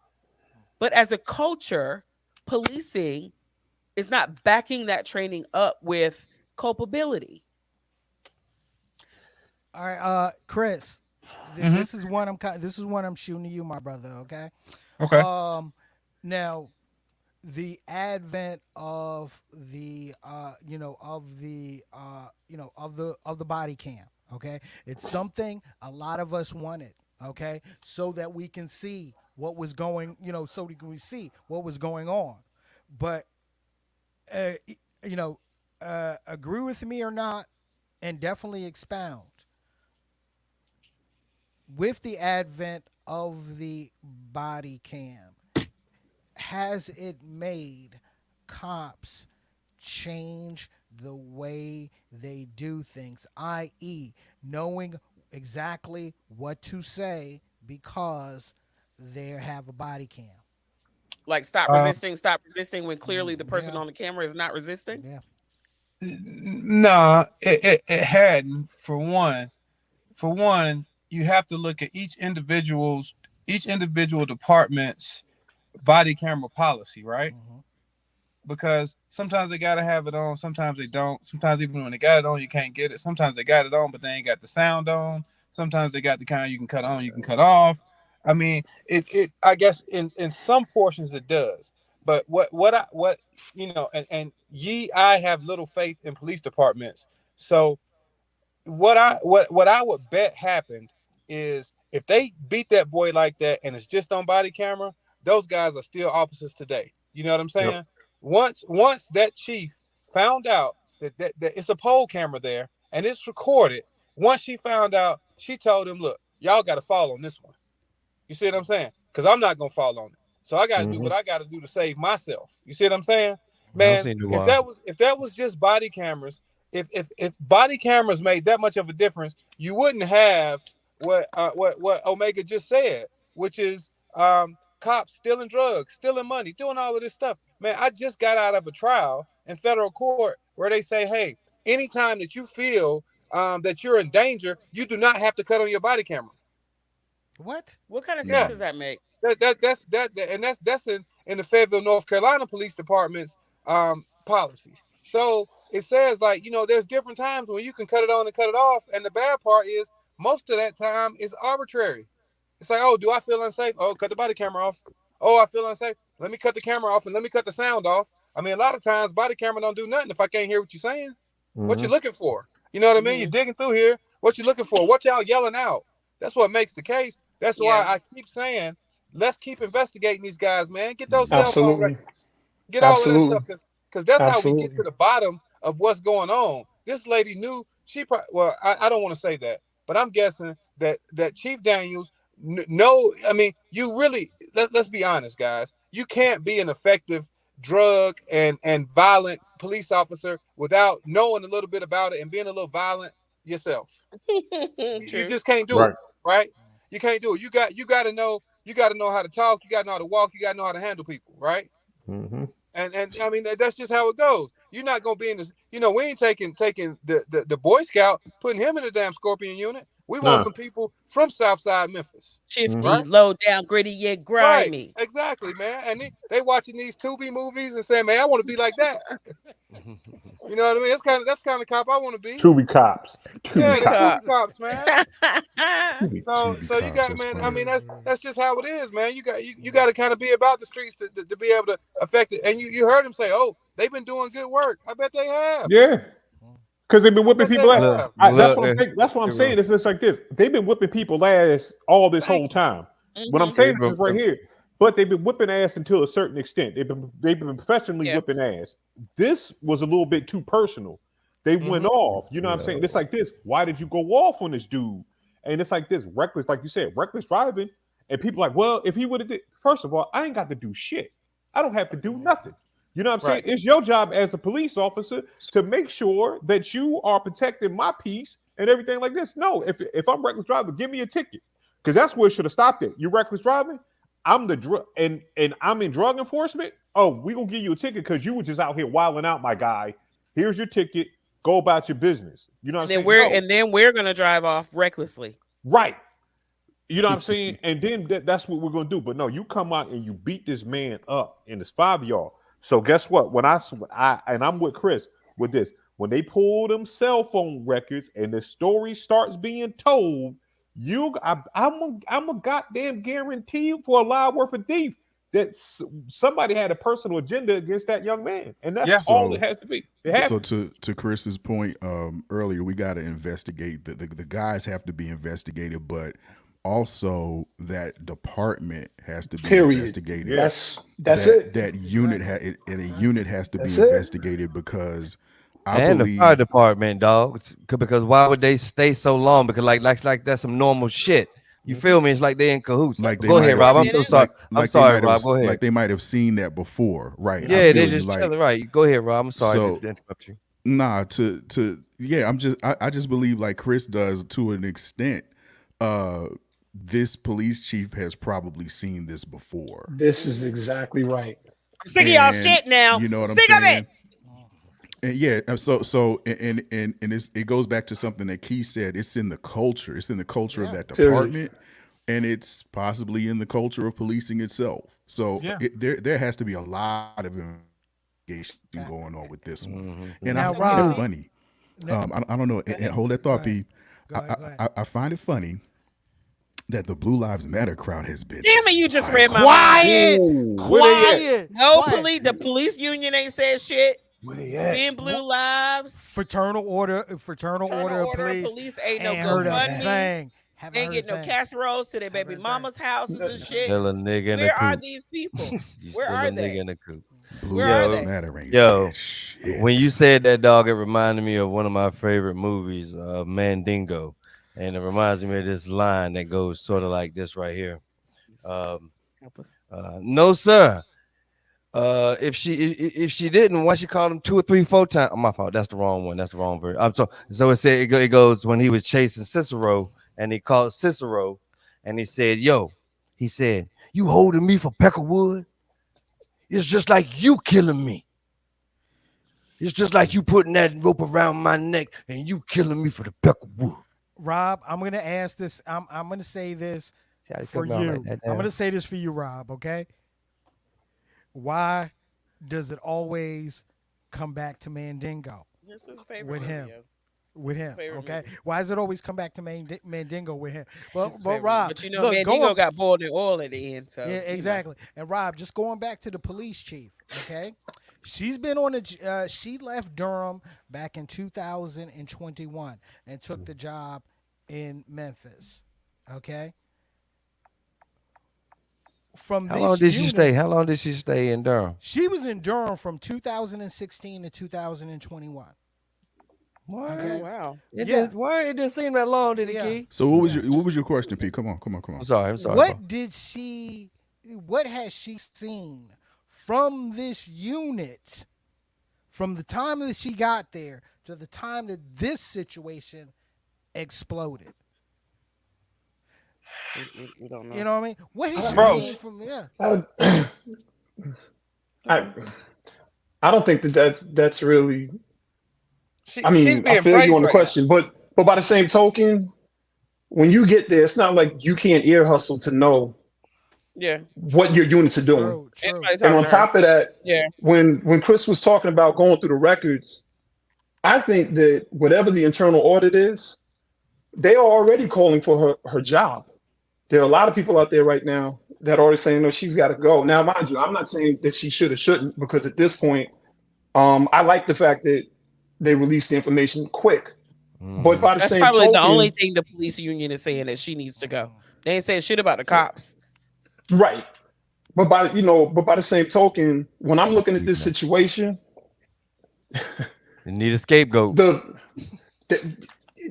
But as a culture, policing is not backing that training up with culpability. All right, Chris, Mhm. this is one I'm shooting to you, my brother. Okay. Okay. Now, the advent of the of the of the body cam, okay, it's something a lot of us wanted, okay, so that we can see what was going, so we can see what was going on. But uh, you know agree with me or not, and definitely expound, with the advent of the body cam, has it made cops change the way they do things, i.e., knowing exactly what to say because they have a body cam? Like Um, stop resisting when clearly the person Yeah, on the camera is not resisting. yeah. nah, it hadn't. For one, you have to look at each individual department's body camera policy, right? Hmm. Because sometimes they gotta have it on, sometimes they don't. Sometimes even when they got it on, you can't get it. Sometimes they got it on, but they ain't got the sound on. Sometimes they got the kind you can cut on, you can cut off. I mean, it I guess in some portions it does. But what and ye I have little faith in police departments. So what I would bet happened is if they beat that boy like that and it's just on body camera, those guys are still officers today. You know what I'm Yep. saying? Once that chief found out that it's a poll camera there and it's recorded, once she found out, she told him, "Look, y'all got to fall on this one." You see what I'm saying? Because I'm not gonna fall on it. So I got to do Mm-hmm. what I got to do to save myself. You see what I'm saying, I don't man? see If why. that was just body cameras, if body cameras made that much of a difference, you wouldn't have what Omega just said, which is cops stealing drugs, stealing money, doing all of this stuff. Man, I just got out of a trial in federal court where they say, hey, anytime that you feel that you're in danger, you do not have to cut on your body camera. What? What kind of sense Yeah, does that make? that's in the Fayetteville, North Carolina Police Department's policies. So it says like, there's different times when you can cut it on and cut it off, and the bad part is most of that time is arbitrary. It's like, oh, do I feel unsafe? Oh, cut the body camera off. Oh, I feel unsafe. Let me cut the camera off and let me cut the sound off. I mean, a lot of times body camera don't do nothing if I can't hear what you're saying. What you looking for? You know what I mean? You're digging through here. What you looking for? What y'all yelling out? That's what makes the case. That's why I keep saying, let's keep investigating these guys, man. Get those cell phone Absolutely. records. Get all of that Absolutely. stuff, because that's how we get Absolutely. to the bottom of what's going on. This lady knew well, I don't want to say that, but I'm guessing that Chief Daniels no, I mean, you really let's be honest, guys. You can't be an effective drug and violent police officer without knowing a little bit about it and being a little violent yourself. You just can't do it, right? You can't do it. You got to know how to talk. You got to know how to walk. You got to know how to handle people, right? Mm-hmm. And I mean, that's just how it goes. You're not gonna be in this. We ain't taking the Boy Scout, putting him in the damn Scorpion unit. We want some people from Southside Memphis. Shifty, right? low down, gritty, yet grimy. Right, exactly, man. And they watching these Tubi movies and saying, "Man, I want to be like that." You know what I mean? That's kind of cop I want to be. Tubi cops. Yeah, the Tubi cops, man. Tubi So you cops, got, that's man. I funny. mean, that's just how it is, man. You got to kind of be about the streets to be able to affect it. And you heard him say, "Oh, they've been doing good work." I bet they have. Yeah. Because they've been whipping people ass. That's what I'm saying. It's just like this. They've been whipping people ass all this whole time. What I'm saying is right here. But they've been whipping ass until a certain extent. They've been professionally whipping ass. This was a little bit too personal. They went off. You know what I'm saying? It's like this. Why did you go off on this dude? And it's like this. Reckless, like you said, reckless driving. And people like, well, if he would have did, first of all, I ain't got to do shit. I don't have to do nothing. You know what I'm saying? It's your job as a police officer to make sure that you are protecting my peace and everything like this. No, if I'm reckless driving, give me a ticket. Because that's where it should have stopped it. You reckless driving? I'm the drug and I'm in drug enforcement. Oh, we gonna give you a ticket because you were just out here wilding out, my guy. Here's your ticket. Go about your business. You know what I'm saying? And then we're gonna drive off recklessly. Right. You know what I'm saying? And then that's what we're gonna do. But no, you come out and you beat this man up, and it's 5 of y'all. So guess what? When I'm with Chris with this, when they pull them cell phone records and the story starts being told, I'm a goddamn guarantee for a lie worth of thief that somebody had a personal agenda against that young man, and that's all it has to be. So to Chris's point earlier, we got to investigate. The guys have to be investigated, but also that department has to be investigated. That's it. That unit has to be investigated because I believe the fire department, dog. Because why would they stay so long? Because like that's some normal shit. You feel me? It's like they in cahoots. Go ahead, Rob. I'm so sorry. I'm sorry, Rob. Go ahead. Like they might have seen that before, right? Yeah, they just chilling, right? Go ahead, Rob. I'm sorry to interrupt you. Nah, I just believe like Chris does to an extent. This police chief has probably seen this before. This is exactly right. I'm sick of y'all shit now. You know what I'm sick saying? of it. And it goes back to something that Key said. It's in the culture. It's in the culture of that department, and it's possibly in the culture of policing itself. So there has to be a lot of investigation going on with this one. And I find it funny. I don't know. And hold that thought, P. I find it funny that the Blue Lives Matter crowd has been. Damn it! You just read my mind. Quiet. The police union ain't said shit. Thin Blue Lives, Fraternal Order of Police ain't no GoFundMe. Ain't get no casseroles to their baby mama's houses and shit. Still a nigga in Where are these people? Where are they? Nigga in the coop. Where are they? When you said that, dog, it reminded me of one of my favorite movies, Mandingo. And it reminds me of this line that goes sort of like this right here. No, sir. If she didn't, why she called him 2 or 3, 4 times? Oh, my fault. That's the wrong one. That's the wrong version. So it said it goes when he was chasing Cicero, and he called Cicero, and he said, he said, you holding me for Peckerwood? It's just like you killing me. It's just like you putting that rope around my neck and you killing me for the Peckerwood. Rob, I'm gonna ask this. I'm gonna say this for you. I'm gonna say this for you, Rob. Okay. Why does it always come back to Mandingo? This is his favorite with him. video. With His him, favorite okay. movie. Why does it always come back to Mandingo with him? But His but favorite. Rob, But you know, look, Mandingo going, got boiled in oil at the end. So yeah, you know. exactly. And Rob, just going back to the police chief, okay. She's been on a. She left Durham back in 2021 and took the job in Memphis, okay. From How long this did she stay? unit, How long did she stay in Durham? she was in Durham from 2016 to 2021. Why? Oh Okay. wow. Why it didn't seem that long, did it, Yeah. Key? So what was your question, Pete? Come on. I'm sorry. I'm sorry. What has she seen from this unit from the time that she got there to the time that this situation exploded? We don't know. You know what I mean? What has she Bro. seen from there? I don't think that's really. I She's mean, being I feel praised you on the right question, but by the same token, when you get there, it's not like you can't ear hustle to know Yeah. what your units are doing. True. Anybody And talking on to her? top of that, Yeah. when Chris was talking about going through the records, I think that whatever the internal audit is, they are already calling for her job. There are a lot of people out there right now that are already saying, no, she's got to go. Now, mind you, I'm not saying that she should or shouldn't, because at this point, I like the fact that they released the information quick. But by the That's same probably token, the only thing the police union is saying that she needs to go. They ain't saying shit about the cops. right. But by the same token, when I'm looking at this situation, You need a scapegoat.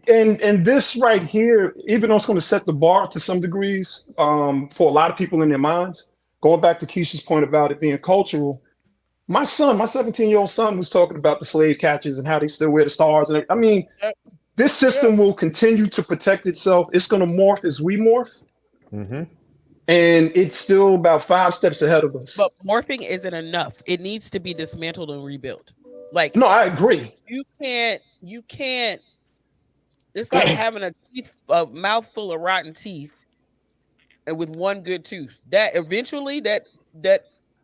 and this right here, even though it's going to set the bar to some degrees, for a lot of people in their minds, going back to Keisha's point about it being cultural, my 17-year-old son was talking about the slave catchers and how they still wear the stars. And I mean, this system will continue to protect itself. It's going to morph as we morph. Mm-hmm. And it's still about 5 steps ahead of us. But morphing isn't enough. It needs to be dismantled and rebuilt. Like, no, I agree. You can't. It's like having a mouthful of rotten teeth, and with one good tooth. That eventually, that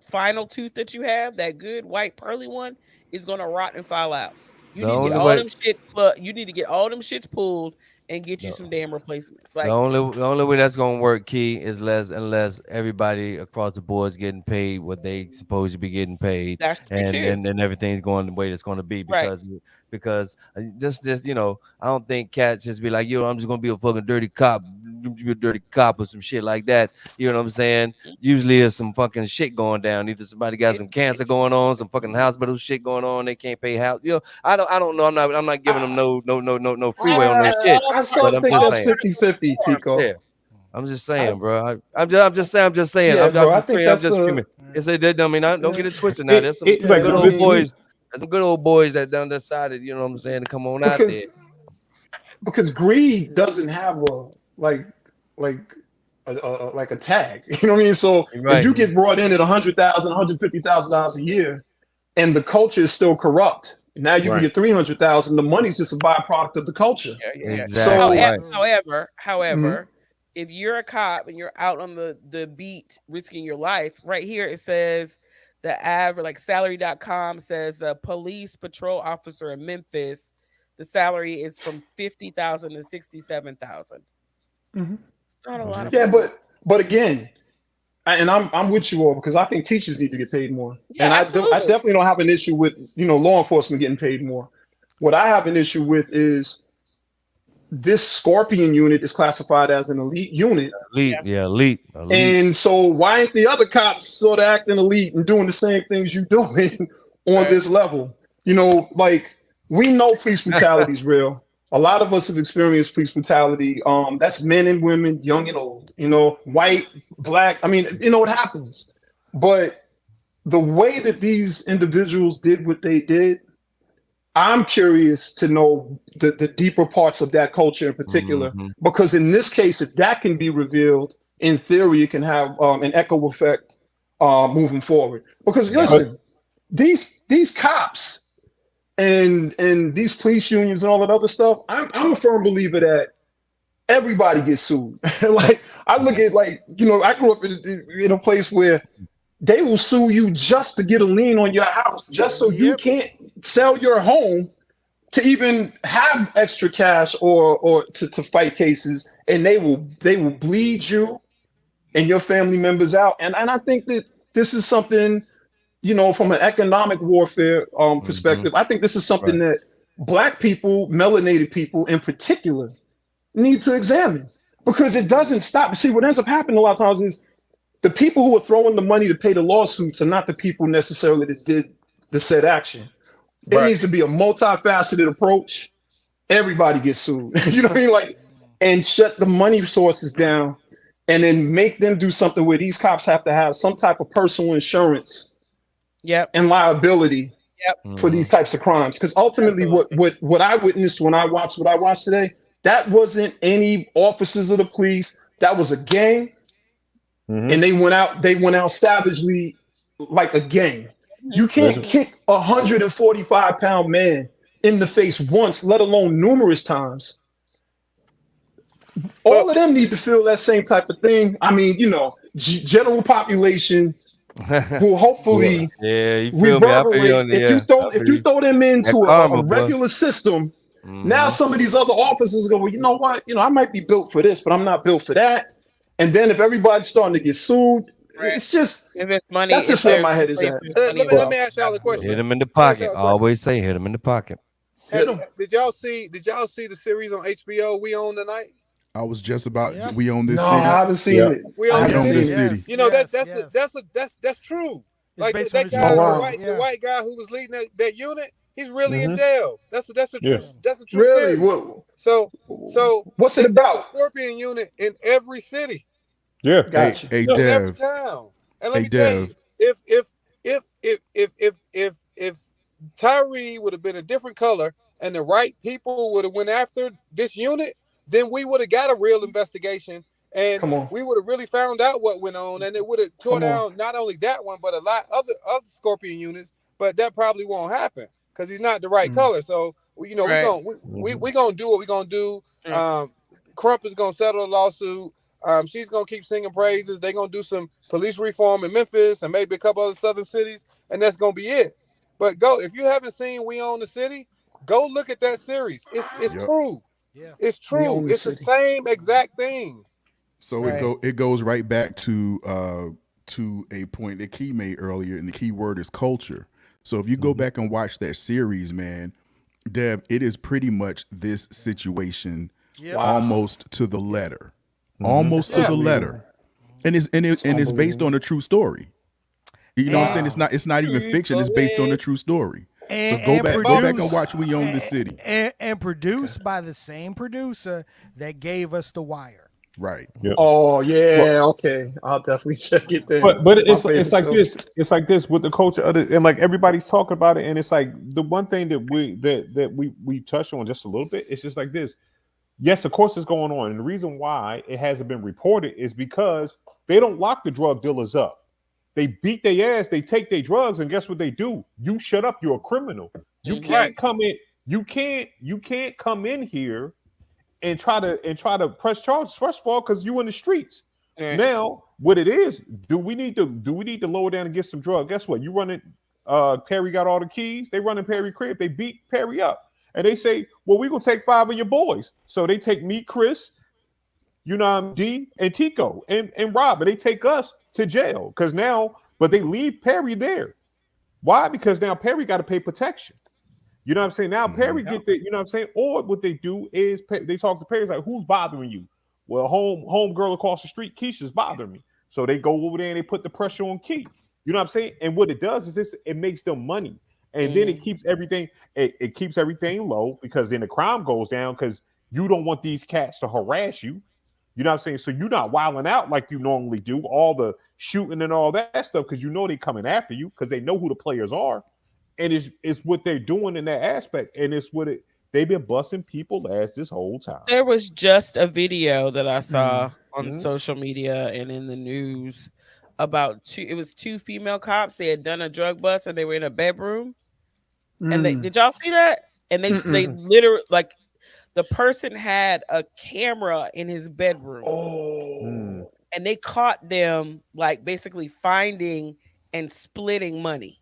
final tooth that you have, that good white pearly one, is gonna rot and fall out. You need to get all them shit. You need to get all them shits pulled and get you some damn replacements. Like the only way that's gonna work, Key, is unless everybody across the board is getting paid what they supposed to be getting paid, and everything's going the way it's going to be, because just I don't think cats just be like, I'm just gonna be a fucking dirty cop, or some shit like that. You know what I'm saying? Usually there's some fucking shit going down. Either somebody got some cancer going on, some fucking hospital shit going on. They can't pay house. I don't know. I'm not giving them no freeway on that shit. I still think that's 50-50, Tico. Yeah. I'm just saying, bro. I'm just saying. Yeah, bro, I'm just screaming. Don't get it twisted now. There's some good old boys. There's some good old boys that done decided, you know what I'm saying, to come on out there. Because greed doesn't have a tag. You know what I mean? So if you get brought in at $100,000, $150,000 a year, and the culture is still corrupt, now you can get $300,000. The money's just a byproduct of the culture. Yeah. Exactly. So, however, if you're a cop and you're out on the beat risking your life, right here it says the average, like salary.com says a police patrol officer in Memphis, the salary is from $50,000 to $67,000. It's not a lot of money. but again, and I'm with you all, because I think teachers need to get paid more. Yeah, and absolutely. I definitely don't have an issue with law enforcement getting paid more. What I have an issue with is this Scorpion unit is classified as an elite unit. Elite. And so why ain't the other cops sort of acting elite and doing the same things you're doing on this level? Like, we know police brutality is real. A lot of us have experienced police brutality. That's men and women, young and old, white, black. I mean, it happens. But the way that these individuals did what they did, I'm curious to know the deeper parts of that culture in particular, because in this case, if that can be revealed, in theory, it can have an echo effect moving forward. Because listen, these cops and these police unions and all that other stuff, I'm a firm believer that everybody gets sued. Like, I look at, I grew up in a place where they will sue you just to get a lien on your house, just so you can't sell your home to even have extra cash or to fight cases, and they will bleed you and your family members out. And I think that this is something, from an economic warfare Hmm. perspective. I think this is something Right. that black people, melanated people in particular, need to examine, because it doesn't stop. See, what ends up happening a lot of times is the people who are throwing the money to pay the lawsuits are not the people necessarily that did the said action. It Right. needs to be a multifaceted approach. Everybody gets sued. You know what I mean? Like, and shut the money sources down, and then make them do something where these cops have to have some type of personal insurance Yep. and liability Yep. for Hmm. these types of crimes. Because ultimately, what Absolutely. what what I witnessed when I watched what I watched today, that wasn't any officers of the police. That was a gang, and Mm-hmm. they went out savagely like a gang. Mhm. You can't kick a 145-pound man in the face once, let alone numerous times. But All of them need to feel that same type of thing. I mean, general population will Yeah. hopefully Yeah, you feel me? I feel you reverberate. on the If you I throw if feel you you. throw them That into a karma, boy. regular system, now Hmm. some of these other officers go, well, you know what? I might be built for this, but I'm not built for that. And then if everybody's starting to get sued, Right. it's just If there's money, that's if just where there's my a head is place, at. there's let money me let Well, me involved. ask y'all a Hit question. Absolutely. him in the Let me ask pocket. y'all a question. Always say hit him in the pocket. Have, hit them. did y'all see the series on HBO We Own the Night? I was just about Yep. we own No, this I city. Yep. haven't seen Yeah. it. We I Own We the haven't own seen this City. it. city. Yes. You know that Yes. that's a, Yes. that's a, that's true. It's Like based on that a Oh true guy, the wow. story. white the Yeah. white guy who was leading that unit, he's really in Mm-hmm. jail. That's a true Yeah. Yeah. series. Really? So What's it there's a about? Scorpion unit in every city, Yeah. Hey, Gotcha. hey, Yeah. in every Dev. town. And let Hey, me tell you, Dev. if Tyree would have been a different color and the right people would have went after this unit, then we would have got a real investigation, and Come on. we would have really found out what went on, and it would have tore Come on. down not only that one but a lot other Scorpion units. But that probably won't happen because he's not the right Mm. color. So we Right. gonna Mm-hmm. we gonna do what we gonna do. Right. Crump is gonna settle the lawsuit. She's gonna keep singing praises. They're gonna do some police reform in Memphis and maybe a couple other southern cities, and that's gonna be it. But go if you haven't seen We Own the City, go look at that series. It's Yep. true. Yeah. It's We true. own the It's the city. same exact thing. So Right. it goes right back to a point that Key made earlier, and the key word is culture. So if you go Mm-hmm. back and watch that series, man, Deb, it is pretty much this situation Yep. Wow. almost to the letter. Mm-hmm. Almost It's to Yeah. the letter. unbelievable. It's And it's based on unbelievable. a true story. You know what I'm saying? And Wow. It's not even fiction, it's based on a true story. So and, And, and and go both back and produced watch We Own the and, City. and Okay. produced by the same producer that gave us The Wire. Right. Yeah. Oh Well, yeah. Okay. I'll definitely check it then. but My it's favorite like show. this. It's like this with the culture of the, and like everybody's talking about it, and it's like the one thing that we touched on just a little bit. It's just like this. Yes, of course, it's going on, and the reason why it hasn't been reported is because they don't lock the drug dealers up. They beat their ass. They take their drugs, and guess what they do? You shut up. You're a criminal. You Mhm. right. can't come in. You can't come in here and try to press charges. First of all, because you in the streets. Right. Now, what it is, do we need to lower down and get some drugs? Guess what? You running Perry got all the keys, they running Perry crib, they beat Perry up. And they say, well, we gonna take 5 of your boys. So they take me, Chris, D, and Tico and Rob, and they take us to jail. Because now, but they leave Perry there. Why? Because now Perry got to pay protection. You know what I'm saying? Now Hmm. Perry get the, you know what I'm saying? Or what they do is they talk to Perry like, who's bothering you? Well, home girl across the street, Keisha's bothering me. So they go over there and they put the pressure on Key. You know what I'm saying? And what it does is it makes them money. And then it Mhm. keeps everything, it keeps everything low because then the crime goes down because you don't want these cats to harass you. You know what I'm saying? So you're not wilding out like you normally do, all the shooting and all that stuff, because you know they're coming after you because they know who the players are. And it's what they're doing in that aspect. And it's what they've been busting people ass this whole time. There was just a video that I Mm. saw on Mhm. social media and in the news about it was two female cops. They had done a drug bust and they were in a bedroom. And they Mm. did y'all see that? And they Mm-mm. literally like the person had a camera in his bedroom Mm. Oh. and they caught them like basically finding and splitting money.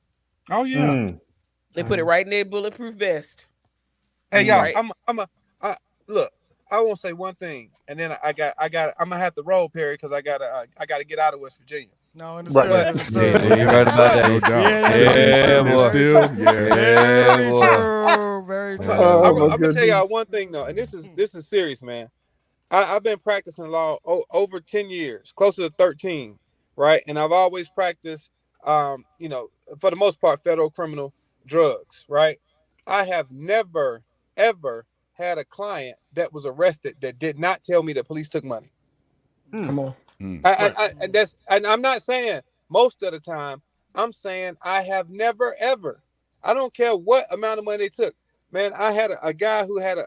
Oh yeah. Mm. They put it right in their bulletproof vest. Hey y'all, Right. look. I won't say one thing, and then I'm gonna have to roll, Perry, because I gotta get out of West Virginia. No, Right. understood, But Yeah, understood. you're right about but that. No doubt. Yeah, that's Still, very he's Yeah, sitting true. there boy. Very still. true. Yeah. Yeah, Very boy. true. Very I'm true. Oh my gonna tell goodness. y'all one thing though, and this is serious, man. I've been practicing law over 10 years, closer to 13, right? And I've always practiced, for the most part, federal criminal drugs, right? I have never ever had a client that was arrested that did not tell me that police took money. Come on. Right. And I'm not saying most of the time. I'm saying I have never ever. I don't care what amount of money they took. Man, I had a guy who had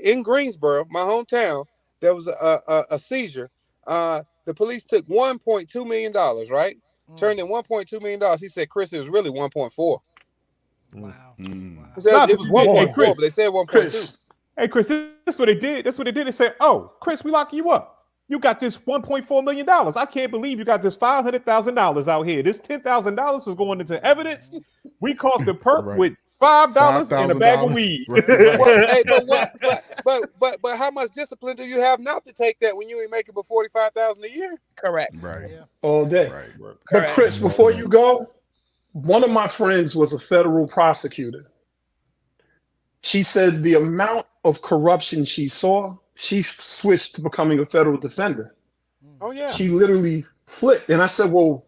in Greensboro, my hometown, there was a seizure. The police took $1.2 million, right? Mm, Turned in $1.2 million. He said, Chris, it was really 1.4. wow. He Wow. said Nah, it because was you did. Hey, 1.4, Chris. but they said 1.2. Chris. Hey, Chris, this what they did. This what they did. They said, "Oh, Chris, we locking you up. You got this $1.4 million. I can't believe you got this $500,000 out here. This $10,000 is going into evidence. We caught the perp Right. with $5 and a bag of $5,000. weed." Right. Well, Right. hey, but what? But how much discipline do you have not to take that when you ain't making but 45,000 a year? Correct. Right. Yeah. All Yeah. day. Right. But Correct. Chris, before you go, one of my friends was a federal prosecutor. She said the amount of corruption she saw, she switched to becoming a federal defender. Mm. Oh yeah. She literally flipped. And I said, well,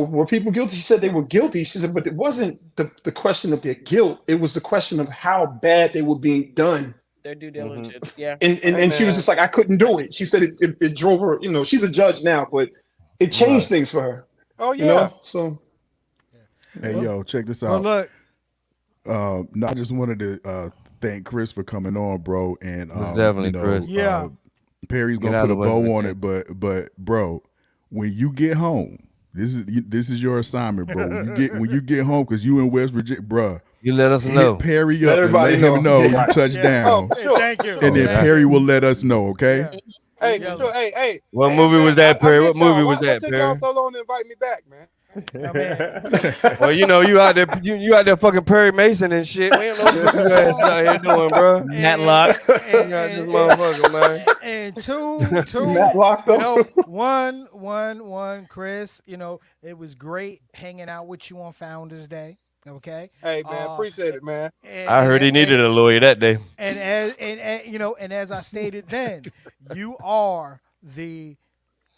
were people guilty? She said they were guilty. She said, but it wasn't the question of their guilt. It was the question of how bad they were being done. Their due Mhm. diligence. Yeah. And and, Hey and she was man. just like, I couldn't do it. She said it drove her, she's a judge now, but it changed Right. things for her, Oh yeah. So Yeah. Hey, But, yo, check this but out. look, No, I just wanted to thank Chris for coming on, bro. And Most definitely, Chris. yeah. Perry's Get gonna out put a of West bow on Virginia. it, but bro, when you get home, this is your assignment, bro. When you get home, because you in West Virginia, bro, You let us hit know. Perry let up and everybody let him know. know you Right. touched Yeah. Oh, down, for Hey, sure. thank For you. and sure. then Thank Perry you. will let us know, okay? Yeah. Hey, Yeah. for sure. What Hey, movie man, was that, I Perry? miss What movie y'all. was What that, took y'all Perry? so long to invite me back, man? I mean, Well, you out there, you out there fucking Perry Mason and shit. We don't know what the fuck you guys out here doing, bro. and Matlock. and You got this and, motherfucker, man. and two, Matlock though. one, Chris. It was great hanging out with you on Founders Day. Okay. Hey, man, Uh, appreciate it, man. I and heard he and needed a lawyer that day. and as I stated then, you are the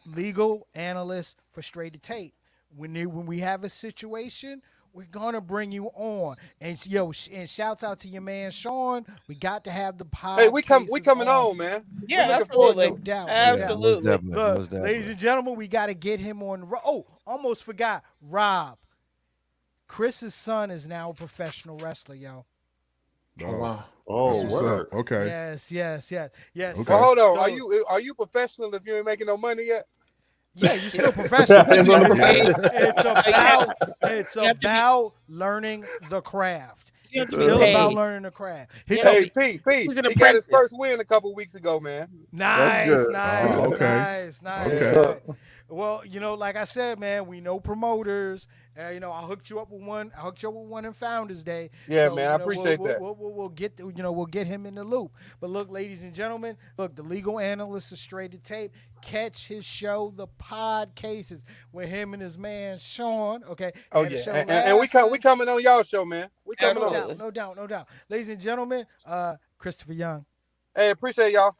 legal analyst for Straight to Tape. When we have a situation, we're gonna bring you on. And shouts out to your man Sean. We got to have the Hey, pod we cases coming on. on, man. We Yeah, looking forward absolutely. to No it. doubt, no Yeah, doubt. most Absolutely. definitely, Look, most ladies definitely. and gentlemen, we got to get him on. Oh, almost forgot. Rob, Chris's son is now a professional wrestler, yo. Oh Oh, wow. Oh, that's what's word. up. Okay. Yes. Well, Okay. hold on. Are So you professional if you ain't making no money yet? yeah, you still professional. Depends on the It's, profession. it's So you have about it's you have to be about learning the craft. you have It's to be still about paid. learning the craft. You know, Hey, P, he's an he got his apprentice. first win a couple weeks ago, man. That's Nice, good. nice, Oh, okay. nice, That's nice, what's Okay. nice. up. Well, like I said, man, we know promoters. I hooked you up with one. I hooked you up with one in Founders Day. Yeah, So man, I appreciate we'll, that. we'll, we'll, we'll get we'll get him in the loop. But look, ladies and gentlemen, look, the legal analyst is Straight to Tape. Catch his show, The Pod Cases, with him and his man Sean. Okay, Oh had a yeah, show and last we month. coming on y'all show, man. We coming No on. Absolutely. doubt, no doubt, no doubt. Ladies and gentlemen, Christopher Young. Hey, appreciate y'all.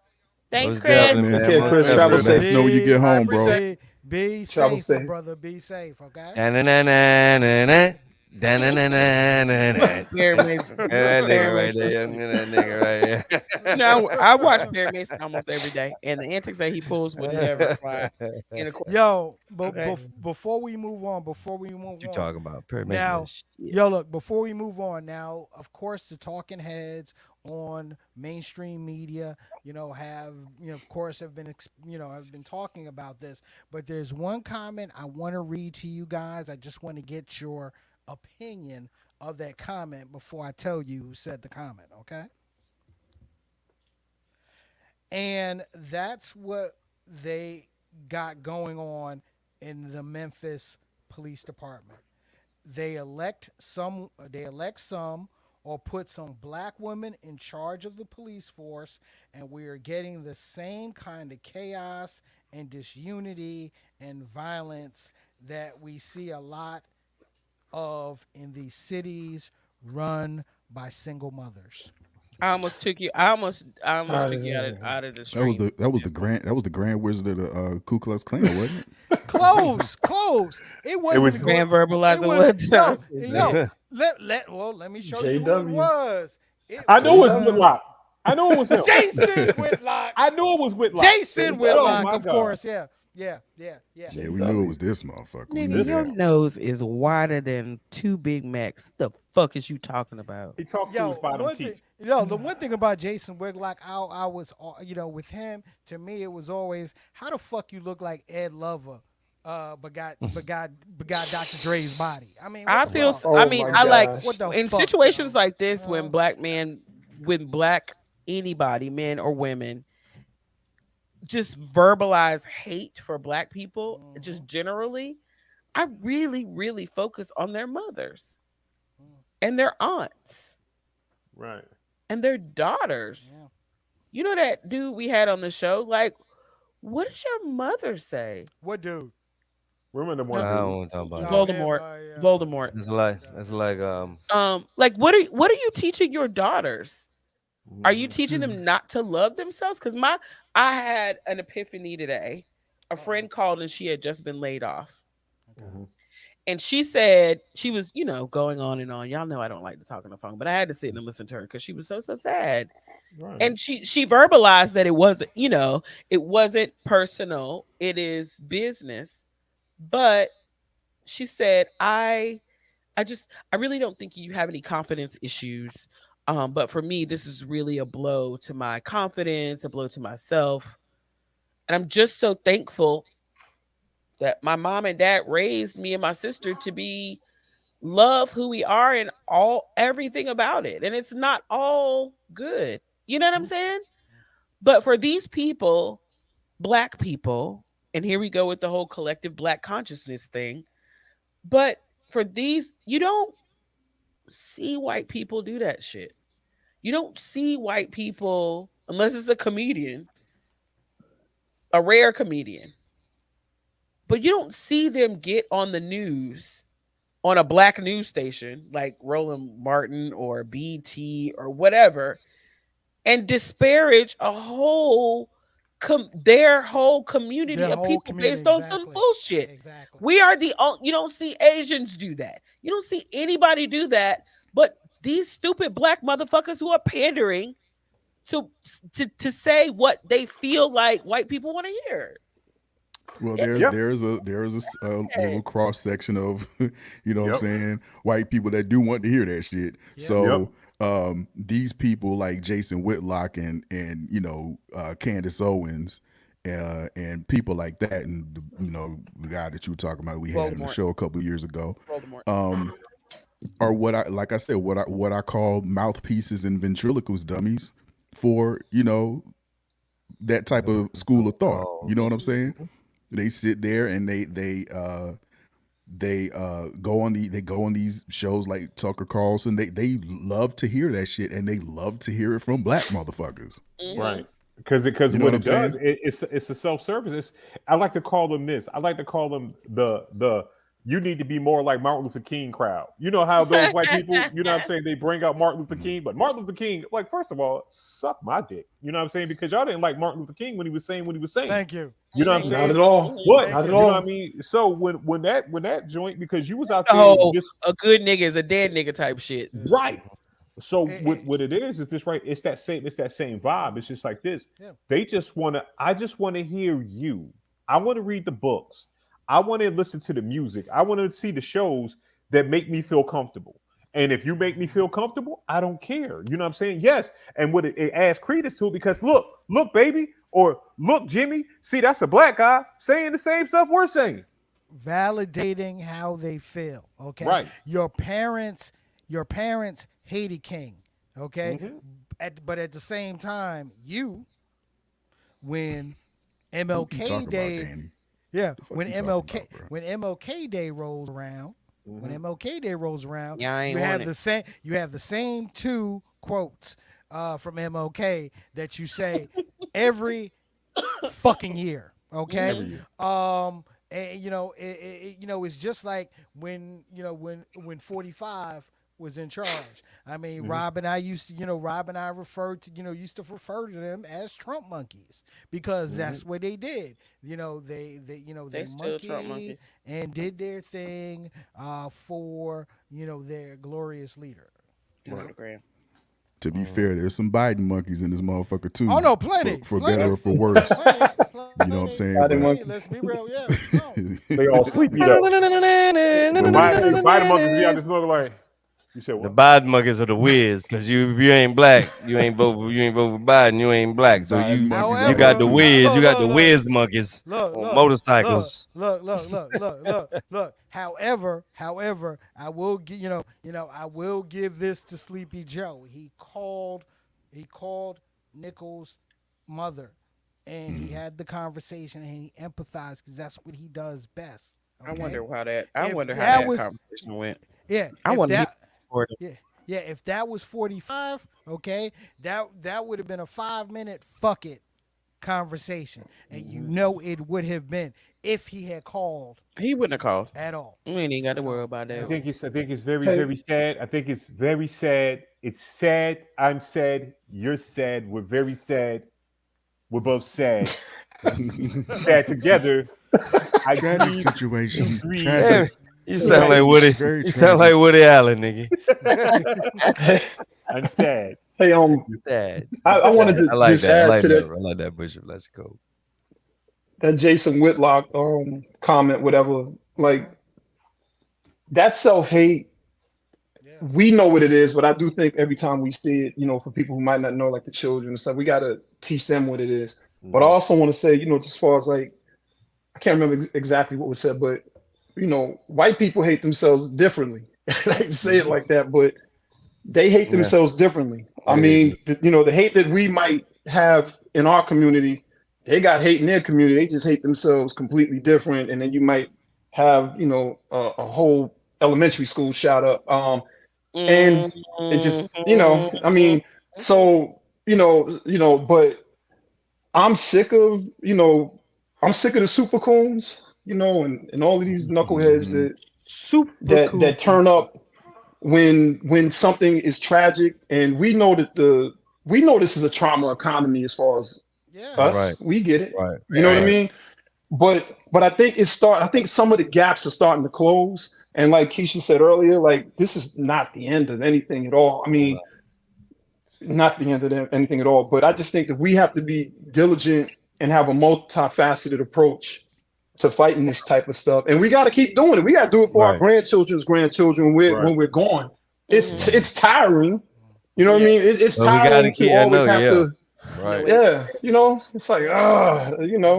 Thanks, Most All right, Chris. definitely, man. man. Okay, Most Chris, Hey, travel bro, definitely, let man. us safe. know when you get I home, bro. appreciate it. Be Travel safe, my safe. brother. Be safe, okay? Da-na-na-na-na-na. Da-na-na-na-na-na. Perry Mason. That Perry nigga right Mason. there. That nigga right I watch Perry Mason almost every day, and the antics that he pulls would never fly in a court. Yo, Okay. before we move on, What you talking about? Perry Mason now, is shit. look, before we move on, now, of course, the talking heads on mainstream media, have, of course, have been talking about this. But there's one comment I want to read to you guys. I just want to get your opinion of that comment before I tell you who said the comment, okay? And that's what they got going on in the Memphis Police Department. They elect some or put some black women in charge of the police force, and we are getting the same kind of chaos and disunity and violence that we see a lot of in these cities run by single mothers. I almost took you. I almost took you out of I, out of the That was stream. the Grand Wizard of the Ku Klux Klan, wasn't it? Close, close. It It wasn't was a Grand good. It verbalizing was what? no, J- no. Let me show you who it JW. was. It I knew it was was Whitlock. I knew it was him. Jason Whitlock. I knew it was Whitlock. Jason Oh Whitlock, my of God. course. Yeah, yeah, yeah, yeah. Yeah, we knew it JW. was this motherfucker. We knew Nigga, This your that. one. nose is wider than two Big Macs. What the fuck is you talking about? He talked through his Yo, bottom one teeth. thing, the one thing about Jason Whitlock, I was, with him. To me, it was always, how the fuck you look like Ed Lover, but got Dr. Dre's body. I mean, what I the feel. fuck? I Oh mean, my I like What gosh. the in fuck, situations yo? like this You when know? black men, when black anybody, men or women, just verbalize hate for black people, Mhm. just generally, I really, really focus on their mothers and their aunts Right. and their daughters. Yeah. You know that dude we had on the show? Like, what does your mother say? What dude? Remember the one No, I don't dude. want to talk about Oh, that. him. Voldemort. Yeah. Voldemort. It's like Like what are you teaching your daughters? Are you Mhm. teaching them not to love themselves? Because I had an epiphany today. A Uh-oh. friend called and she had just been laid off. Okay. Mhm. And she said she was, going on and on. Y'all know I don't like to talk on the phone, but I had to sit and listen to her because she was so sad. Right. And she verbalized that it wasn't, it wasn't personal. It is business. But she said, I really don't think you have any confidence issues. But for me, this is really a blow to my confidence, a blow to myself. And I'm just so thankful that my mom and dad raised me and my sister to be love who we are and all everything about it. And it's not all good. You know what I'm saying? But for these people, black people, and here we go with the whole collective black consciousness thing. But for these, you don't see white people do that shit. You don't see white people unless it's a comedian, a rare comedian. But you don't see them get on the news on a black news station like Roland Martin or BT or whatever and disparage their whole community Their of whole people community, based on some exactly. bullshit. Exactly. We are the only, you don't see Asians do that. You don't see anybody do that, but these stupid black motherfuckers who are pandering to say what they feel like white people want to hear. Well, Yep. a little cross section of, you know what I'm Yep. saying, white people that do want to hear that shit. Yeah. So these people like Jason Whitlock and Candace Owens and people like that, and the guy that you were talking about we had in the Voldemort. show a couple years ago, Voldemort. are what I call mouthpieces and ventriloquist dummies for that type of school of thought. You know what I'm saying? They sit there and they go on these shows like Tucker Carlson. They love to hear that shit, and they love to hear it from black motherfuckers. Mhm. Right. Because You know what what it I'm does, saying? it's a self service. I like to call them this. I like to call them the you need to be more like Martin Luther King crowd. You know how those white people, you know what I'm saying, they bring out Martin Luther King, but Martin Luther King, like, first of all, suck my dick. You know what I'm saying? Because y'all didn't like Martin Luther King when he was saying what he was saying. Thank you. You know what I'm Mhm. Not saying? at all. But Not at you know what I all. mean? So when that joint, because you was out The there whole just a good nigga is a dead nigga type shit. right. So Eh, eh, what it is this right? It's that same vibe. It's just like this. Yeah. They just wanna. I just want to hear you. I want to read the books. I want to listen to the music. I want to see the shows that make me feel comfortable. And if you make me feel comfortable, I don't care. You know what I'm saying? Yes. And what it adds credence to it because look, baby, or look, Jimmy. See, that's a black guy saying the same stuff we're saying. Validating how they feel. Okay. Right. Your parents hated King. Okay. Mhm. But at the same time, when What you MLK talking about, Day, Danny? yeah, The fuck you talking about, bro? when MLK Day rolls around, when MLK Day rolls around, Yeah, I ain't you want have it. the same two quotes from MLK that you say every fucking year. Okay. Every year. And it's just like when 45 was in charge. I mean, Rob and I used to, Rob and I used to refer to them as Trump monkeys because that's what they did. They They still Trump monkeyed monkeys. and did their thing for their glorious leader. For the gram. To be fair, there's some Biden monkeys in this motherfucker too. Oh no, plenty, for plenty, better or for worse. plenty, You know what I'm saying? Biden But monkeys. Let's be real, yeah. No. They all sleepy though. The Biden monkeys be out this mother like. You said The what? Biden monkeys are the whiz, because if you ain't black, you ain't vote for Biden, you ain't black. So Biden you monkeys you are got However, the too. whiz, you got the look, whiz monkeys look, on look, motorcycles. look. However, I will I will give this to Sleepy Joe. He called Nichols' mother, and he had the conversation, and he empathized because that's what he does best. I Okay, wonder how that. I if wonder how that that was conversation went. yeah, I if want to hear that for it. yeah. Yeah, if that was 45, okay, that would have been a 5-minute fuck it conversation. And it would have been if he had called He wouldn't have called. at all. We ain't even got to At worry all. about At that. all. I think it's very, Hey, very sad. I think it's very sad. It's sad. I'm sad. You're sad. We're very sad. We're both sad. Sad together. I Tragic grieve. You situation. grieve. Yeah, Tragic. you sound like Sad. Woody. Very You sound tragic. like Woody Allen, nigga. hey, I'm sad. hey, You sad. I, You I wanted sad. to I like just that. I add like to that. that I like that, Bishop. Let's go. that Jason Whitlock comment, whatever. Like that self hate, Yeah. we know what it is, but I do think every time we see it, for people who might not know, like the children and stuff, we got to teach them what it is. But I also want to say, just as far as like, I can't remember exactly what was said, but white people hate themselves differently. I hate to say it like that, but they hate Yeah. themselves differently. I Yeah, they mean, the hate that we might have in our community, they got hate in their community. They just hate themselves completely different. And then you might have, a whole elementary school shout up. And it just, I mean, so, but I'm sick of, the super coons, and all of these knuckleheads Super that turn up when something is tragic, and we know this is a trauma economy as far as Yeah. us. Right. We get it. Right. You know what I Right. mean? But I think I think some of the gaps are starting to close. And like Keisha said earlier, like this is not the end of anything at all. I mean, not the end of anything at all. But I just think that we have to be diligent and have a multifaceted approach to fighting this type of stuff. And we got to keep doing it. We got to do it for our Right. grandchildren's grandchildren when we're gone. It's tiring. You know what I mean? It's Well, we gotta tiring keep- to I always know, have yeah. to. Right. Yeah, it's like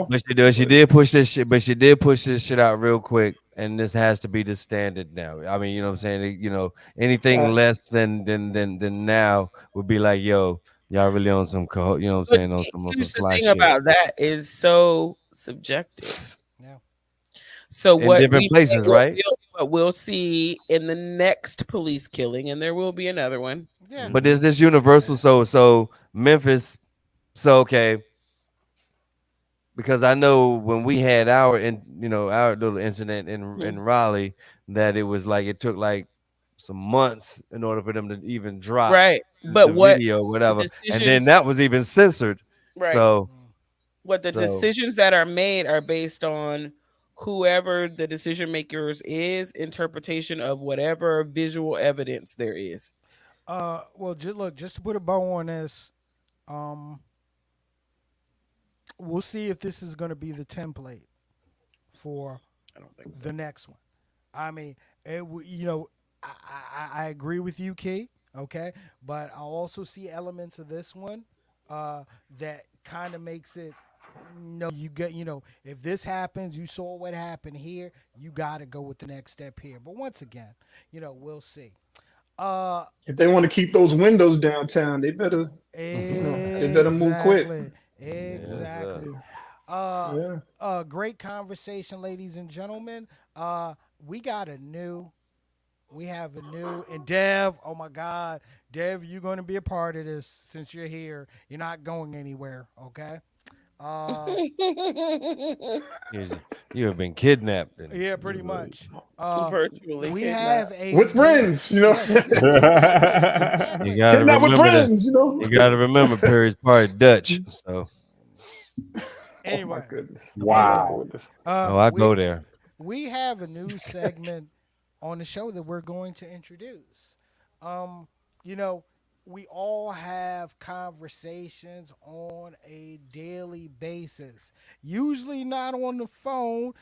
But she did push this shit. But she did push this shit out real quick, and this has to be the standard now. I mean, you know what I'm saying? Anything Facts. less than now would be like, yo, y'all really on some, you know what I'm But saying, on see, some here's the sly thing shit about that is so subjective. Yeah. So in different places, right? what we'll see in the next police killing, and there will be another one. Yeah. But is this universal? So Memphis. So okay, because I know when we had our our little incident in Raleigh, that it was like it took like some months in order for them to even drop Right. the But what video, whatever, and then decisions that was even censored. right. So What the So- decisions that are made are based on whoever the decision makers is interpretation of whatever visual evidence there is. Well, just to put a bow on this, we'll see if this is going to be the template for I don't think so. the next one. I mean, I agree with you, Key. Okay, but I also see elements of this one that kind of makes it. No, you get. If this happens, you saw what happened here. You got to go with the next step here. But once again, we'll see. if they want to keep those windows downtown, they better they better move quick. Exactly. Yeah. Great conversation, ladies and gentlemen. We got a new we have a new and Dev. Oh my God, Dev, you're going to be a part of this since you're here. You're not going anywhere. Okay. Uh, You you have been kidnapped and yeah, pretty much. Uh, Virtually we have kidnapped. a With friends, you know. yes, exactly, you exactly. gotta Kidnap with remember the friends, you know. you gotta remember Perry's part Dutch. So Oh my Anyway, goodness. Oh my anyway, Wow. goodness. I we go there. we have a new segment on the show that we're going to introduce. Um, you know, we all have conversations on a daily basis. Usually not on the phone.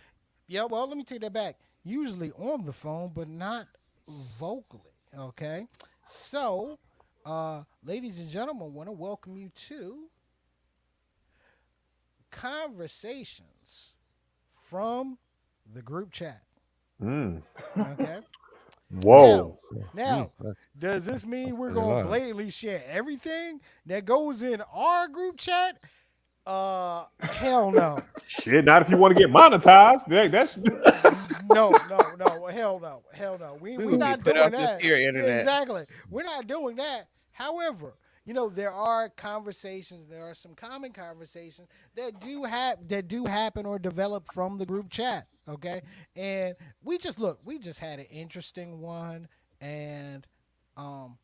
Yeah, well, let me take that back. Usually on the phone, but not vocally. Okay. So, ladies and gentlemen, I want to welcome you to conversations from the group chat. Mm. Okay. Now, Whoa. now, That's does this mean we're pretty gonna loud. blatantly share everything that goes in our group chat? Hell no. Shit. Not if you want to get monetized. That's No, hell no. We We we will be not put doing off this that. here Yeah, internet. exactly. We're not doing that. However, there are conversations. There are some common conversations that do happen or develop from the group chat. Okay, and we just had an interesting one, and um,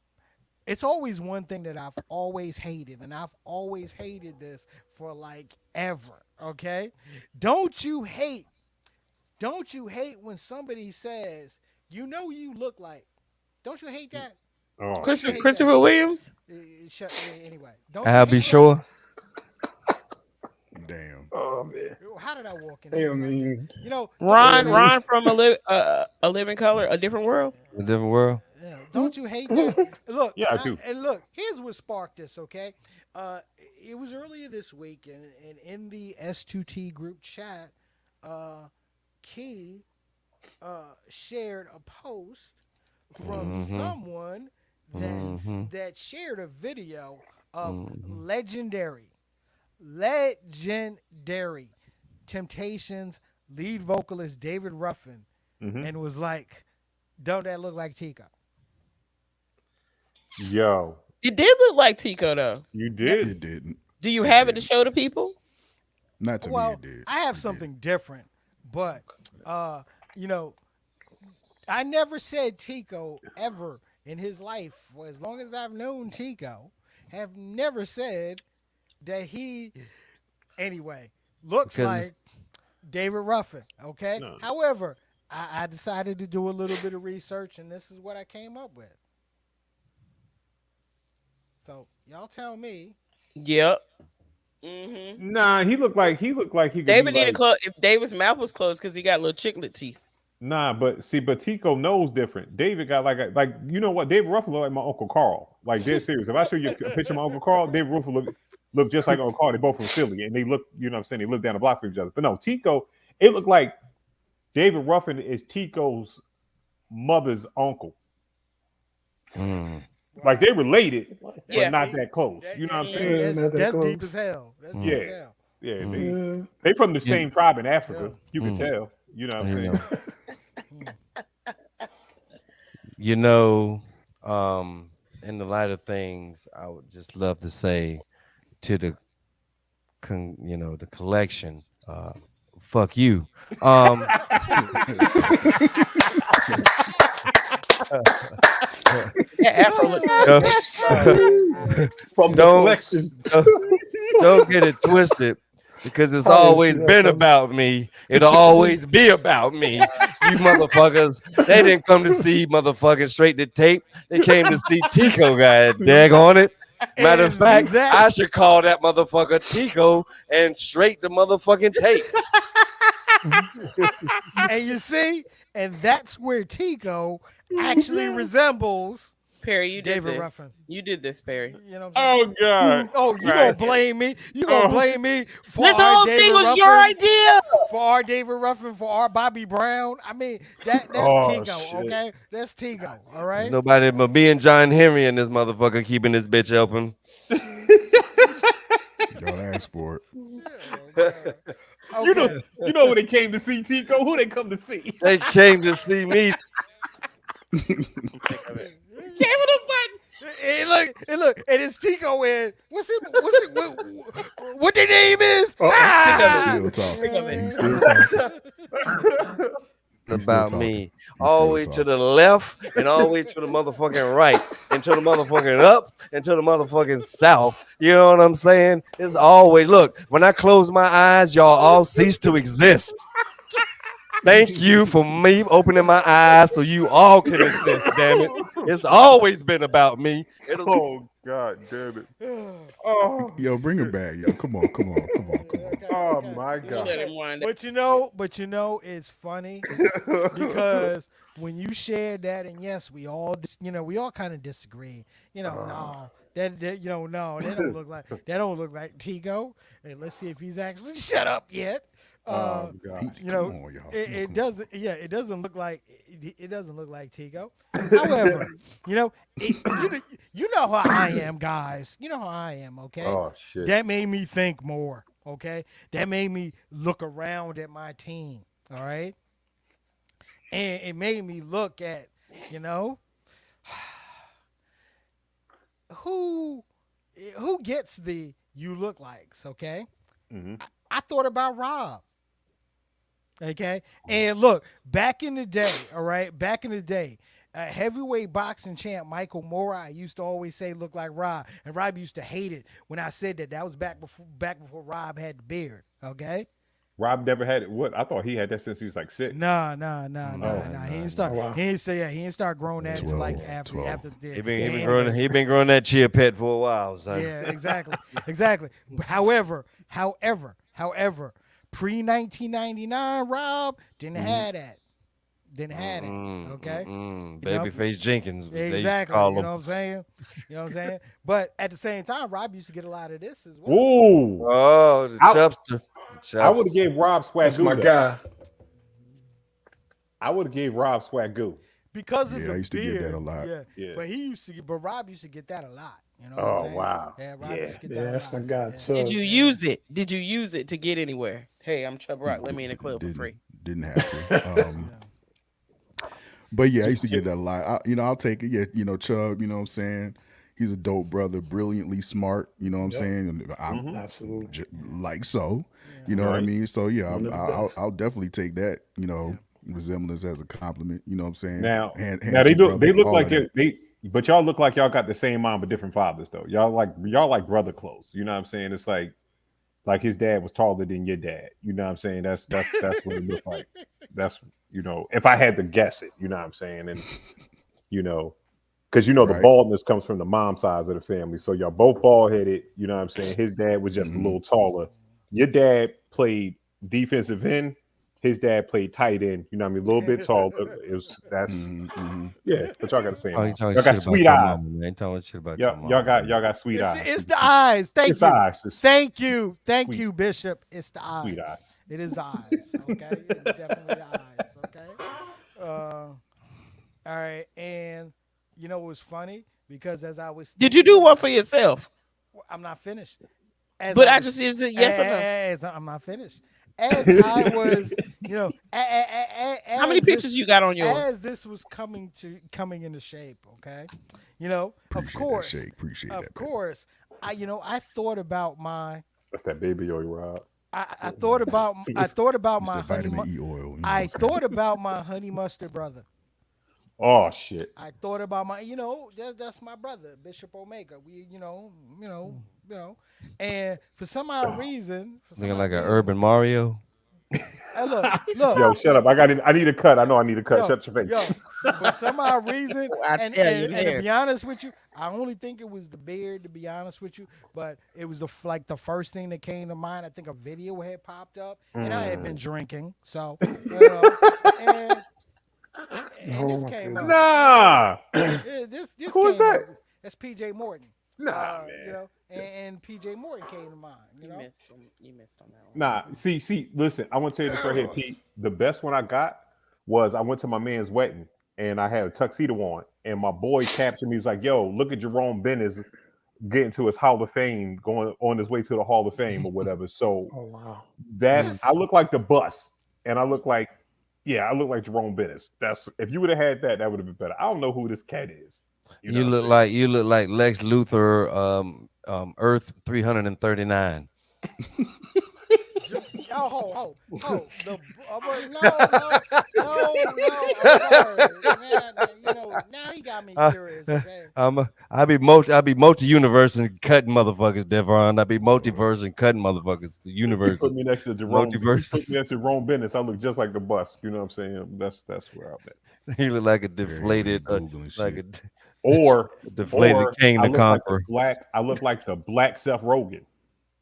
it's always one thing that I've always hated, and I've always hated this for like ever. Okay, don't you hate? Don't you hate when somebody says, you look like? Don't you hate that? oh Don't you Christopher, shit. hate that? Christopher Williams. Anyway, don't you I'll be hate that? sure. Damn. Oh man. How did I walk in I this like that? mean, Don't Ron, you hate? Ron from a living color, a different world. A different world. Don't you hate that? Look, Yeah, I do. and look. Here's what sparked this. Okay, it was earlier this week, and in the S2T group chat, Key shared a post from Mm-hmm. someone Mm-hmm. that shared a video of Mm-hmm. legendary Temptations lead vocalist David Ruffin, Mhm. and was like, "Don't that look like Tico?" Yo, It did look like Tico though. you It did. didn't. Do you It have it to didn't. show to people? Not to me. Well, It did. I have It did. something different, but you know, I never said Tico ever in his life, for as long as I've known Tico, have never said that he, anyway, looks Because like David Ruffin. Okay. No. However, I decided to do a little bit of research, and this is what I came up with. So y'all tell me. Yep. Mm-hmm. Nah, he looked like he could David be need to like close. If David's mouth was closed, because he got little chiclet teeth. nah, but see, but Tico knows different. David got like you know what? David Ruffin look like my Uncle Carl. Like dead serious. If I show you a picture of my Uncle Carl, David Ruffin look just like Uncle Carl. They both from Philly, and they look, you know what I'm saying, they live down the block from each other. But no, Tico, it looked like David Ruffin is Tico's mother's uncle. Like they related, but Yeah. not that close. You know what I'm saying? Yeah, not that That's deep close. as hell. That's deep Yeah. as hell. Yeah, Mm. Yeah. they from the Yeah. same tribe in Africa. Yeah. You can Mm. tell. You know what I'm You saying? know, you know, in the light of things, I would just love to say to the collection, fuck you. That Afro look From the Don't- collection. Don't get it twisted, because it's I didn't always see that been coming. about me. It'll always be about me. You motherfuckers, they didn't come to see motherfucking Straight to Tape. They came to see Tico, god daggone it. Matter of And fact, that- I should call that motherfucker Tico and Straight to motherfucking Tape. And you see, and that's where Tico actually resembles Perry, you did David this. Ruffin. You did this, Perry. You know what I'm saying? Oh God! Oh, you gonna blame me? You gonna blame me for This our whole David thing was Ruffin? your idea. For our David Ruffin, for our Bobby Brown. I mean, that's Oh, Tico, shit. okay? That's Tico, all There's right? nobody but me and John Henry and this motherfucker keeping this bitch open. Y'all asked for it. You Okay. know when they came to see Tico, who they come to see? They came to see me. Think of it. And look, and it's Tico and what their name is? Oh, Still talking. Think of it. He's still talking. He's still About talking. me. He's All the still way to talking. the left and all the way to the motherfucking right and to the motherfucking up and to the motherfucking south. You know what I'm saying? It's always, look, when I close my eyes, y'all all cease to exist. Thank you for me opening my eyes so you all can exist, damn it. It's always been about me. Oh God damn it. Oh, Yo, bring her shit. back, yo. Come on. Oh my Let God. him wind down. But you know, it's funny because when you shared that, and yes, we all, we all kind of disagree. No, no, they don't look like Tigo. And let's see if he's actually shut up yet. Oh God. Come on, y'all. It Come on. doesn't. Yeah, it doesn't look like it doesn't look like Tigo. However, you know how I am, guys. You know how I am. Okay, Oh shit. that made me think more. Okay, that made me look around at my team. All right, and it made me look at who gets the you look likes. Okay, Mhm. I thought about Rob. Okay. And look, back in the day, all right, heavyweight boxing champ Michael Moore used to always say look like Rob. And Rob used to hate it when I said that. That was back before Rob had the beard. Okay. Rob never had it. What? I thought he had that since he was like 6. Nah. Oh. He didn't start. Oh, wow. He didn't start growing that until like 12. after the He been anime. growing. He been growing that chia pet for a while, son. Yeah, exactly. However, pre 1999, Rob didn't have that. Didn't have it. Okay. Babyface Jenkins. They used to Exactly. call You him. know what I'm saying? But at the same time, Rob used to get a lot of this as well. Ooh. Oh, the I- chubster. I would have gave Rob that's my Swagoo. guy. I would have gave Rob Swagoo. Because of Yeah, the I used to beard. get that a lot. Yeah. But Rob used to get that a lot. You know what Oh, I'm saying? wow. Yeah, Rob Yeah. used to get that Yeah, a that's lot. my guy. Yeah. So Did you use it? Did you use it to get anywhere? Hey, I'm Chubb Rock. Let me in the club for Didn't- free. Didn't have to. But yeah, I used to get that a lot. I'll take it. Yeah, Chubb, you know what I'm saying? He's a dope brother, brilliantly smart, you know what I'm Yep. saying? And I'm absolutely. like so, you know what I Right. mean? So yeah, One of the I'll definitely take that, resemblance as a compliment, you know what I'm saying? Now they Handsome look brother, all like of that. but y'all look like y'all got the same mom but different fathers though. Y'all like brother close. You know what I'm saying? It's like his dad was taller than your dad. You know what I'm saying? That's what it looked like. That's if I had to guess it, you know what I'm saying? And because the Right. baldness comes from the mom side of the family. So y'all both bald headed, you know what I'm saying? His dad was just a little taller. Your dad played defensive end. His dad played tight end, you know what I mean? A little bit taller. Yeah, what y'all gotta say Oh, now? you talking Y'all got shit about sweet your eyes. mama, man. You talking shit about your Y'all, mama. y'all got sweet eyes. It's the eyes. Thank It's you. the eyes. It's Thank you. Thank sweet. you, Bishop. It's the eyes. Sweet eyes. It is the eyes. Okay. It's definitely the eyes. Okay. All right. And it was funny because as I was Did you do one for yourself? I'm not finished. As But I I was- just is it yes or no? as I'm not finished. As I was, How many pictures you got on yours? As this was coming into shape, okay, of Appreciate course, that, Shake. Appreciate of that. course, I thought about my, That's that baby oil, Rob. I thought about my It's honey, the vitamin E oil. You know I what I'm saying? thought about my honey mustard brother. Oh shit. I thought about my, that's my brother, Bishop Omega. We, and for some odd reason, Looking like an urban Mario. Hey, look, Yo, shut up. I need a cut. I know I need a cut. Shut your face. For some odd reason, I and tell you to there. be honest with you, I only think it was the beard. To be honest with you, but it was the first thing that came to mind. I think a video had popped up, and I had been drinking, so and this came up. Nah. Yeah, this Who is came that? up. That's PJ Morton. Nah, man. And PJ Morton came to mind. You missed on that one. Nah. See, listen, I want to tell you this right here, Pete. The best one I got was I went to my man's wedding and I had a tuxedo on, and my boy captured me. He was like, yo, look at Jerome Bennis getting to his Hall of Fame, going on his way to the Hall of Fame or whatever. So Oh wow. I look like the bus, and I look like Yeah, I look like Jerome Bettis. That's if you would have had that, that would have been better. I don't know who this cat is. You know what I'm saying? You look like Lex Luthor, Earth 339. Oh, The but no. I'm sorry. Man, now he got me I, curious. Okay. I be multi universe and cutting motherfuckers, Devon. I be multiverse and cutting motherfuckers. The If you put universes, me next to Jerome, if you put me multiverses. next to Jerome Bettis, I look just like the bus. You know what I'm saying? That's where I'm at. He look like a Yeah, he be deflated, googling like shit. Or a deflated King I the look like the Conqueror. black. I look like the black Seth Rogen.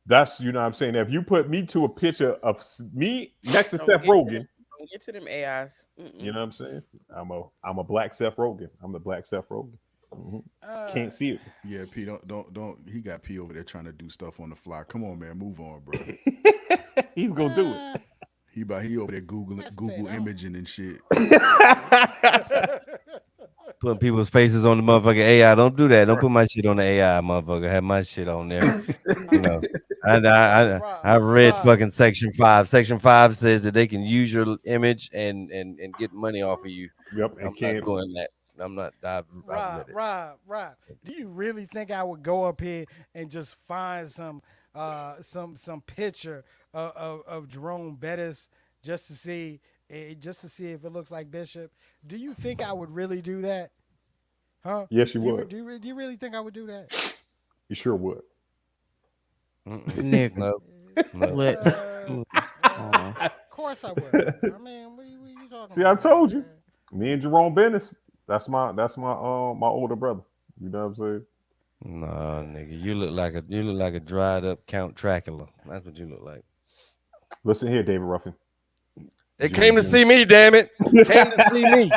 That's you know what I'm saying. If you put me to a picture of me next to Don't Seth get to Rogen, them, don't get to them AIs. you know what I'm saying. I'm a black Seth Rogen. I'm the black Seth Rogen. Mhm. Uh, Can't see it. Yeah, P, don't. He got P over there trying to do stuff on the fly. Come on, man, move on, bro. He's gonna do uh, He over there let's say Google no. imaging and shit. it. Putting people's faces on the motherfucking AI. Don't do that. Don't put my shit on the AI, motherfucker. Have my shit on there. You know. I read Rob, fucking section 5. Section 5 says that they can use your image and get money off of you. Yep, I'm and not can't. doing that. I'm not. I've read it. Rob. Do you really think I would go up here and just find some picture of Jerome Bettis just to see if it looks like Bishop? Do you think I would really do that? Huh? Yes, you Do you, would. do you, do you really think I would do that? You sure would. Nigga. No, no. Let's. Of course I would. I mean, what are you talking See, I about? told you. Man? Me and Jerome Bettis. That's my older brother. You know what I'm saying? Nah, nigga. You look like a dried up Count Dracula. That's what you look like. Listen here, David Ruffin. They You came to ain't see me, damn it. Came to see me.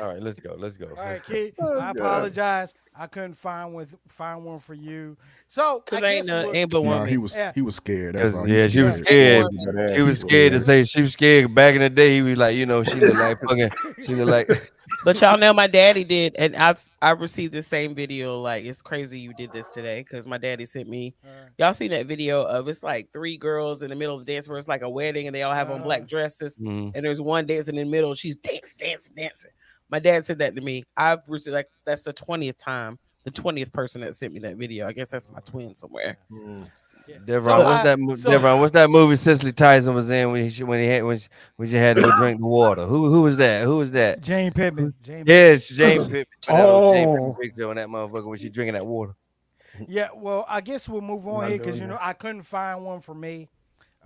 All right, let's go. Let's go. All Let's right, go. Key. I apologize. I couldn't find one for you. So I Cause ain't guess ain't but No, one he me. was Yeah. he was scared. That's all. Yeah, she was Yeah. scared. That She ass was is scared to scared. say she was scared. Back in the day, he was like, she looked like fucking. She looked like. But y'all know my daddy did, and I've received the same video. Like it's crazy you did this today because my daddy sent me. Y'all seen that video of it's like 3 girls in the middle of the dance where it's like a wedding and they all have on black dresses Mhm. and there's one dancing in the middle. She's dancing. My dad said that to me. I've received like that's the 20th time, the 20th person that sent me that video. I guess that's my twin somewhere. Yeah. Devon, what's that movie Cicely Tyson was in when she had to go drink the water? Who was that? Who was that? Jane Pittman. Yes, Jane Pittman. That old Jane Pittman Oh, picture on that motherfucker when she drinking that water. Yeah. Well, I guess we'll move on Not here because doing that. I couldn't find one for me.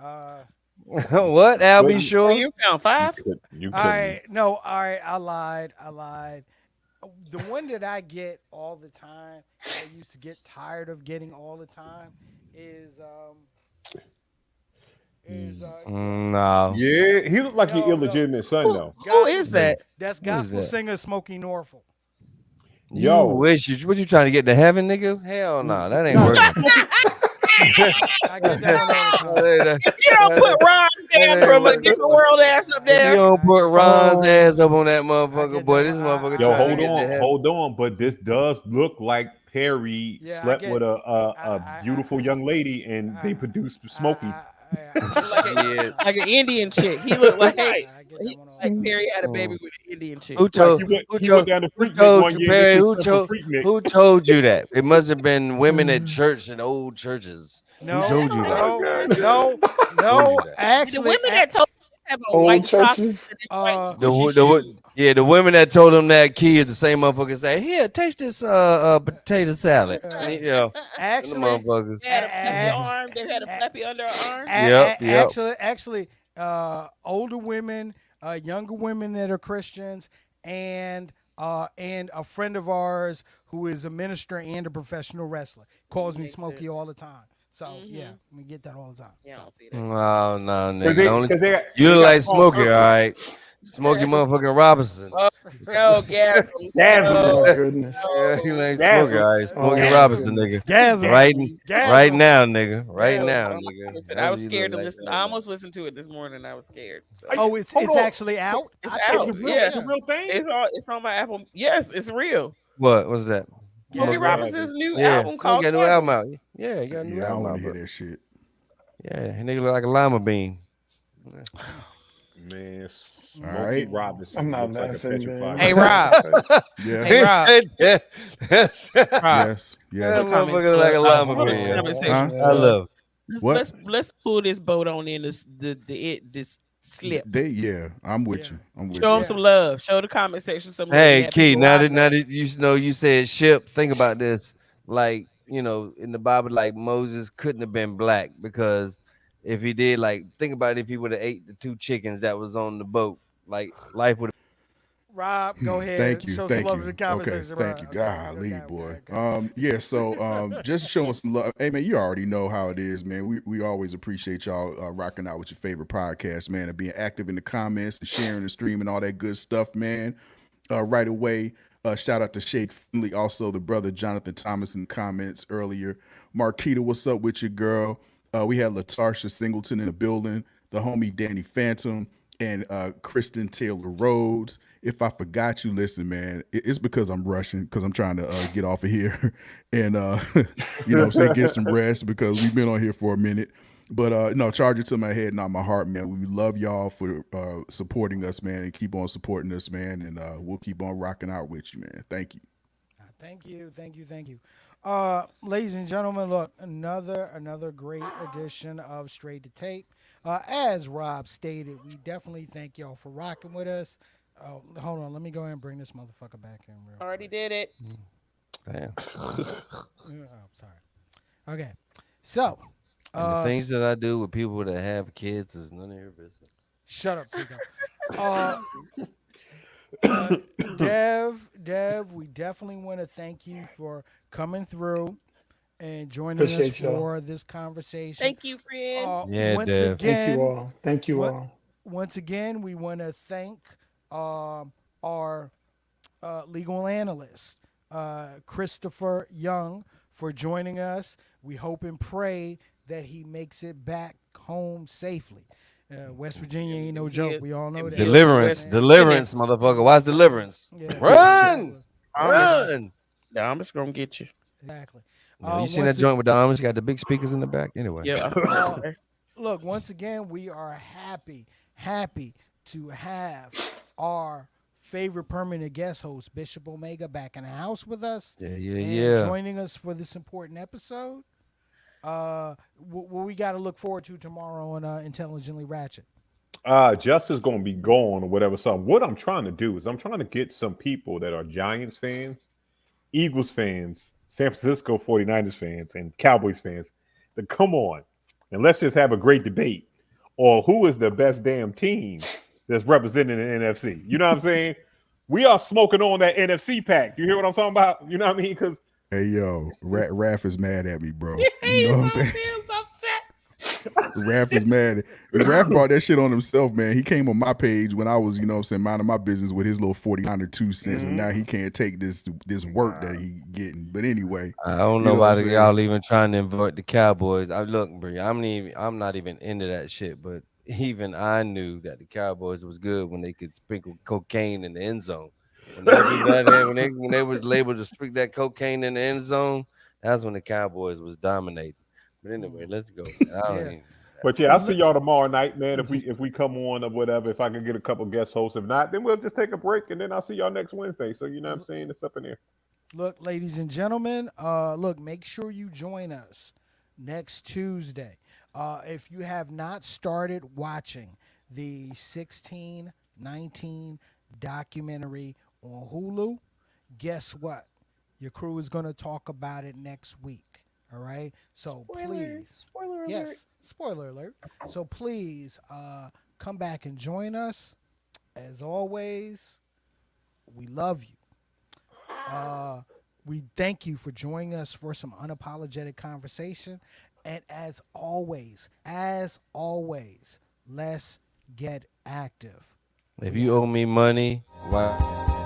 Uh, What? Al be Wait, So sure? you found 5? You all couldn't. right. No. All right. I lied. The one that I get all the time, that I used to get tired of getting all the time, is No. Yeah, he looked like your No. illegitimate son though. Who is that? That's Who is gospel that? singer Smokey Norfolk. You Yo. wish you. What you trying to get to heaven, nigga? Hell no, that ain't Nah, working. I get that one all the time. If you don't put Ron's dad from a different world ass up If you there. don't put Ron's Oh. ass up on that I motherfucker, get boy, that this one. motherfucker Yo, trying to get to heaven. hold on. But this does look like Perry Yeah, I slept get- with a I- beautiful young lady and they produced Smokey. Like an Indian chick. He looked like I get that one all the like time. Perry had a baby with an Indian chick. Who Like told? he went down to Who Freaknik told one you, year. Perry? This is Who from told? Freaknik. Who told you that? It must have been women at church in old churches. No, Who told you that? no. Told you that. The Actually, women that told him to have on old white socks churches. and white The women that told him that key is the same motherfucker say, here, taste this potato salad. You know, them actually, motherfuckers. They had a flappy arm. They had a flappy under her arm. Yep. actually, older women, younger women that are Christians, and a friend of ours who is a minister and a professional wrestler calls me Makes Smokey sense. all the time. So yeah, we get that all the time. Yeah, I So. don't see that. Oh no, Cause nigga. Only, you they look got like Paul Smokey, all Kirkland. right. Smokey motherfucking Robinson. No gas. Oh my goodness. Yeah, he like Gasm. Smokey, all right. Smokey Oh, Robinson, goodness. nigga. Gasm. Right, Gasm. right now, nigga. Right Gasm. now, I nigga. was That's what you scared to look like listen. right I now. almost listened to it this morning. I was scared. So. Oh, it's Hold on. actually out. It's I out. thought- It's a real, Yeah. it's a real thing. It's on my Apple. Yes, it's real. What? What's that? Smokey Gasm. Robinson's new Yeah, album he called got a new Gasm. album out. Yeah, he got a new Yeah, I don't album want out. to hear Bro. that shit. Yeah, he nigga look like a lima bean. Man, All Smokey right. I'm Robinson not looks like a laughing, man. petrified Hey I'm cat. Rob. not Yes. Hey He Rob. said that. Yes. That Rob. Yes. laughing. Yes. Comments. motherfucker look like a llama Pull this bear. conversation Huh? I some. love it. What? Let's pull this boat on in this slip. Yeah, I'm with Yeah. you. I'm with Show them you. Yeah. some love. Show the comment section some love. We Hey, have Key. people riding us. Now that you know you said ship. Think about this. Like in the Bible, like Moses couldn't have been black because if he did, like, think about if he would have ate the two chickens that was on the boat, like life would. Rob, go ahead. Thank you. Show some Thank love in you. the comment Okay. section, Thank bro. you. Okay. Golly, boy. Okay. Yeah, so just showing some love. Hey man, you already know how it is, man. We always appreciate y'all rocking out with your favorite podcast, man, and being active in the comments and sharing the stream and all that good stuff, man. Right away. Shout out to Shake Finley, also the brother Jonathan Thomas in the comments earlier. Marquita, what's up with you, girl? We had Latarsha Singleton in the building, the homie Danny Phantom, and Kristen Taylor Rhodes. If I forgot you, listen, man, it's because I'm rushing because I'm trying to get off of here and I'm saying, get some rest because we've been on here for a minute. But no, charge it to my head, not my heart, man. We love y'all for supporting us, man, and keep on supporting us, man. And we'll keep on rocking out with you, man. Thank you. Thank you. Ladies and gentlemen, look, another great edition of Straight to Tape. As Rob stated, we definitely thank y'all for rocking with us. Hold on, let me go ahead and bring this motherfucker back in real Already quick. did it. Damn. Oh, sorry. Okay, so And the things that I do with people that have kids is none of your business. shut up, Tico. Uh, Dev, we definitely want to thank you for coming through and joining us Appreciate y'all. for this conversation. Thank you, friend. Yeah, Once Dev. Thank you again, all. Thank you on- all. once again, we want to thank our legal analyst, Christopher Young, for joining us. We hope and pray that he makes it back home safely. West Virginia ain't no joke. We all know that. Deliverance, Man. deliverance, motherfucker. Watch deliverance. Yeah, Run, Amish. run. The Amish gonna get you. exactly. You seen that Once joint with the Amish? Got the big speakers in the back. Anyway. Yeah, I saw that. look, once again, we are happy to have our favorite permanent guest host, Bishop Omega, back in the house with us and Yeah. joining us for this important episode. What we got to look forward to tomorrow on Intelligently Ratchet. Justice gonna be gone or whatever. So what I'm trying to do is I'm trying to get some people that are Giants fans, Eagles fans, San Francisco 49ers fans, and Cowboys fans to come on and let's just have a great debate on who is the best damn team that's representing the NFC. You know what I'm saying? We are smoking on that NFC pack. You hear what I'm talking about? You know what I mean? Because Hey yo, Raph is mad at me, bro. You know what I'm saying? Raph is mad. Raph brought that shit on himself, man. He came on my page when I was, minding my business with his little 49er 2 cents, and now he can't take this work that he getting. But anyway, I don't know why y'all even trying to invert the Cowboys. Look, bro, I'm not even into that shit. But even I knew that the Cowboys was good when they could sprinkle cocaine in the end zone. When they do that, when they was labeled to sprinkle that cocaine in the end zone, that's when the Cowboys was dominating. But anyway, let's go, man. I don't Yeah. even. But yeah, I'll see y'all tomorrow night, man. If we come on or whatever, if I can get a couple guest hosts. If not, then we'll just take a break and then I'll see y'all next Wednesday. So you know what I'm saying? It's up in there. Look, ladies and gentlemen, make sure you join us next Tuesday. If you have not started watching the 1619 documentary on Hulu, guess what? Your crew is going to talk about it next week. All right? So please. Spoiler alert. Yes, spoiler alert. So please come back and join us. As always, we love you. We thank you for joining us for some unapologetic conversation. And as always, let's get active. If you owe me money, why?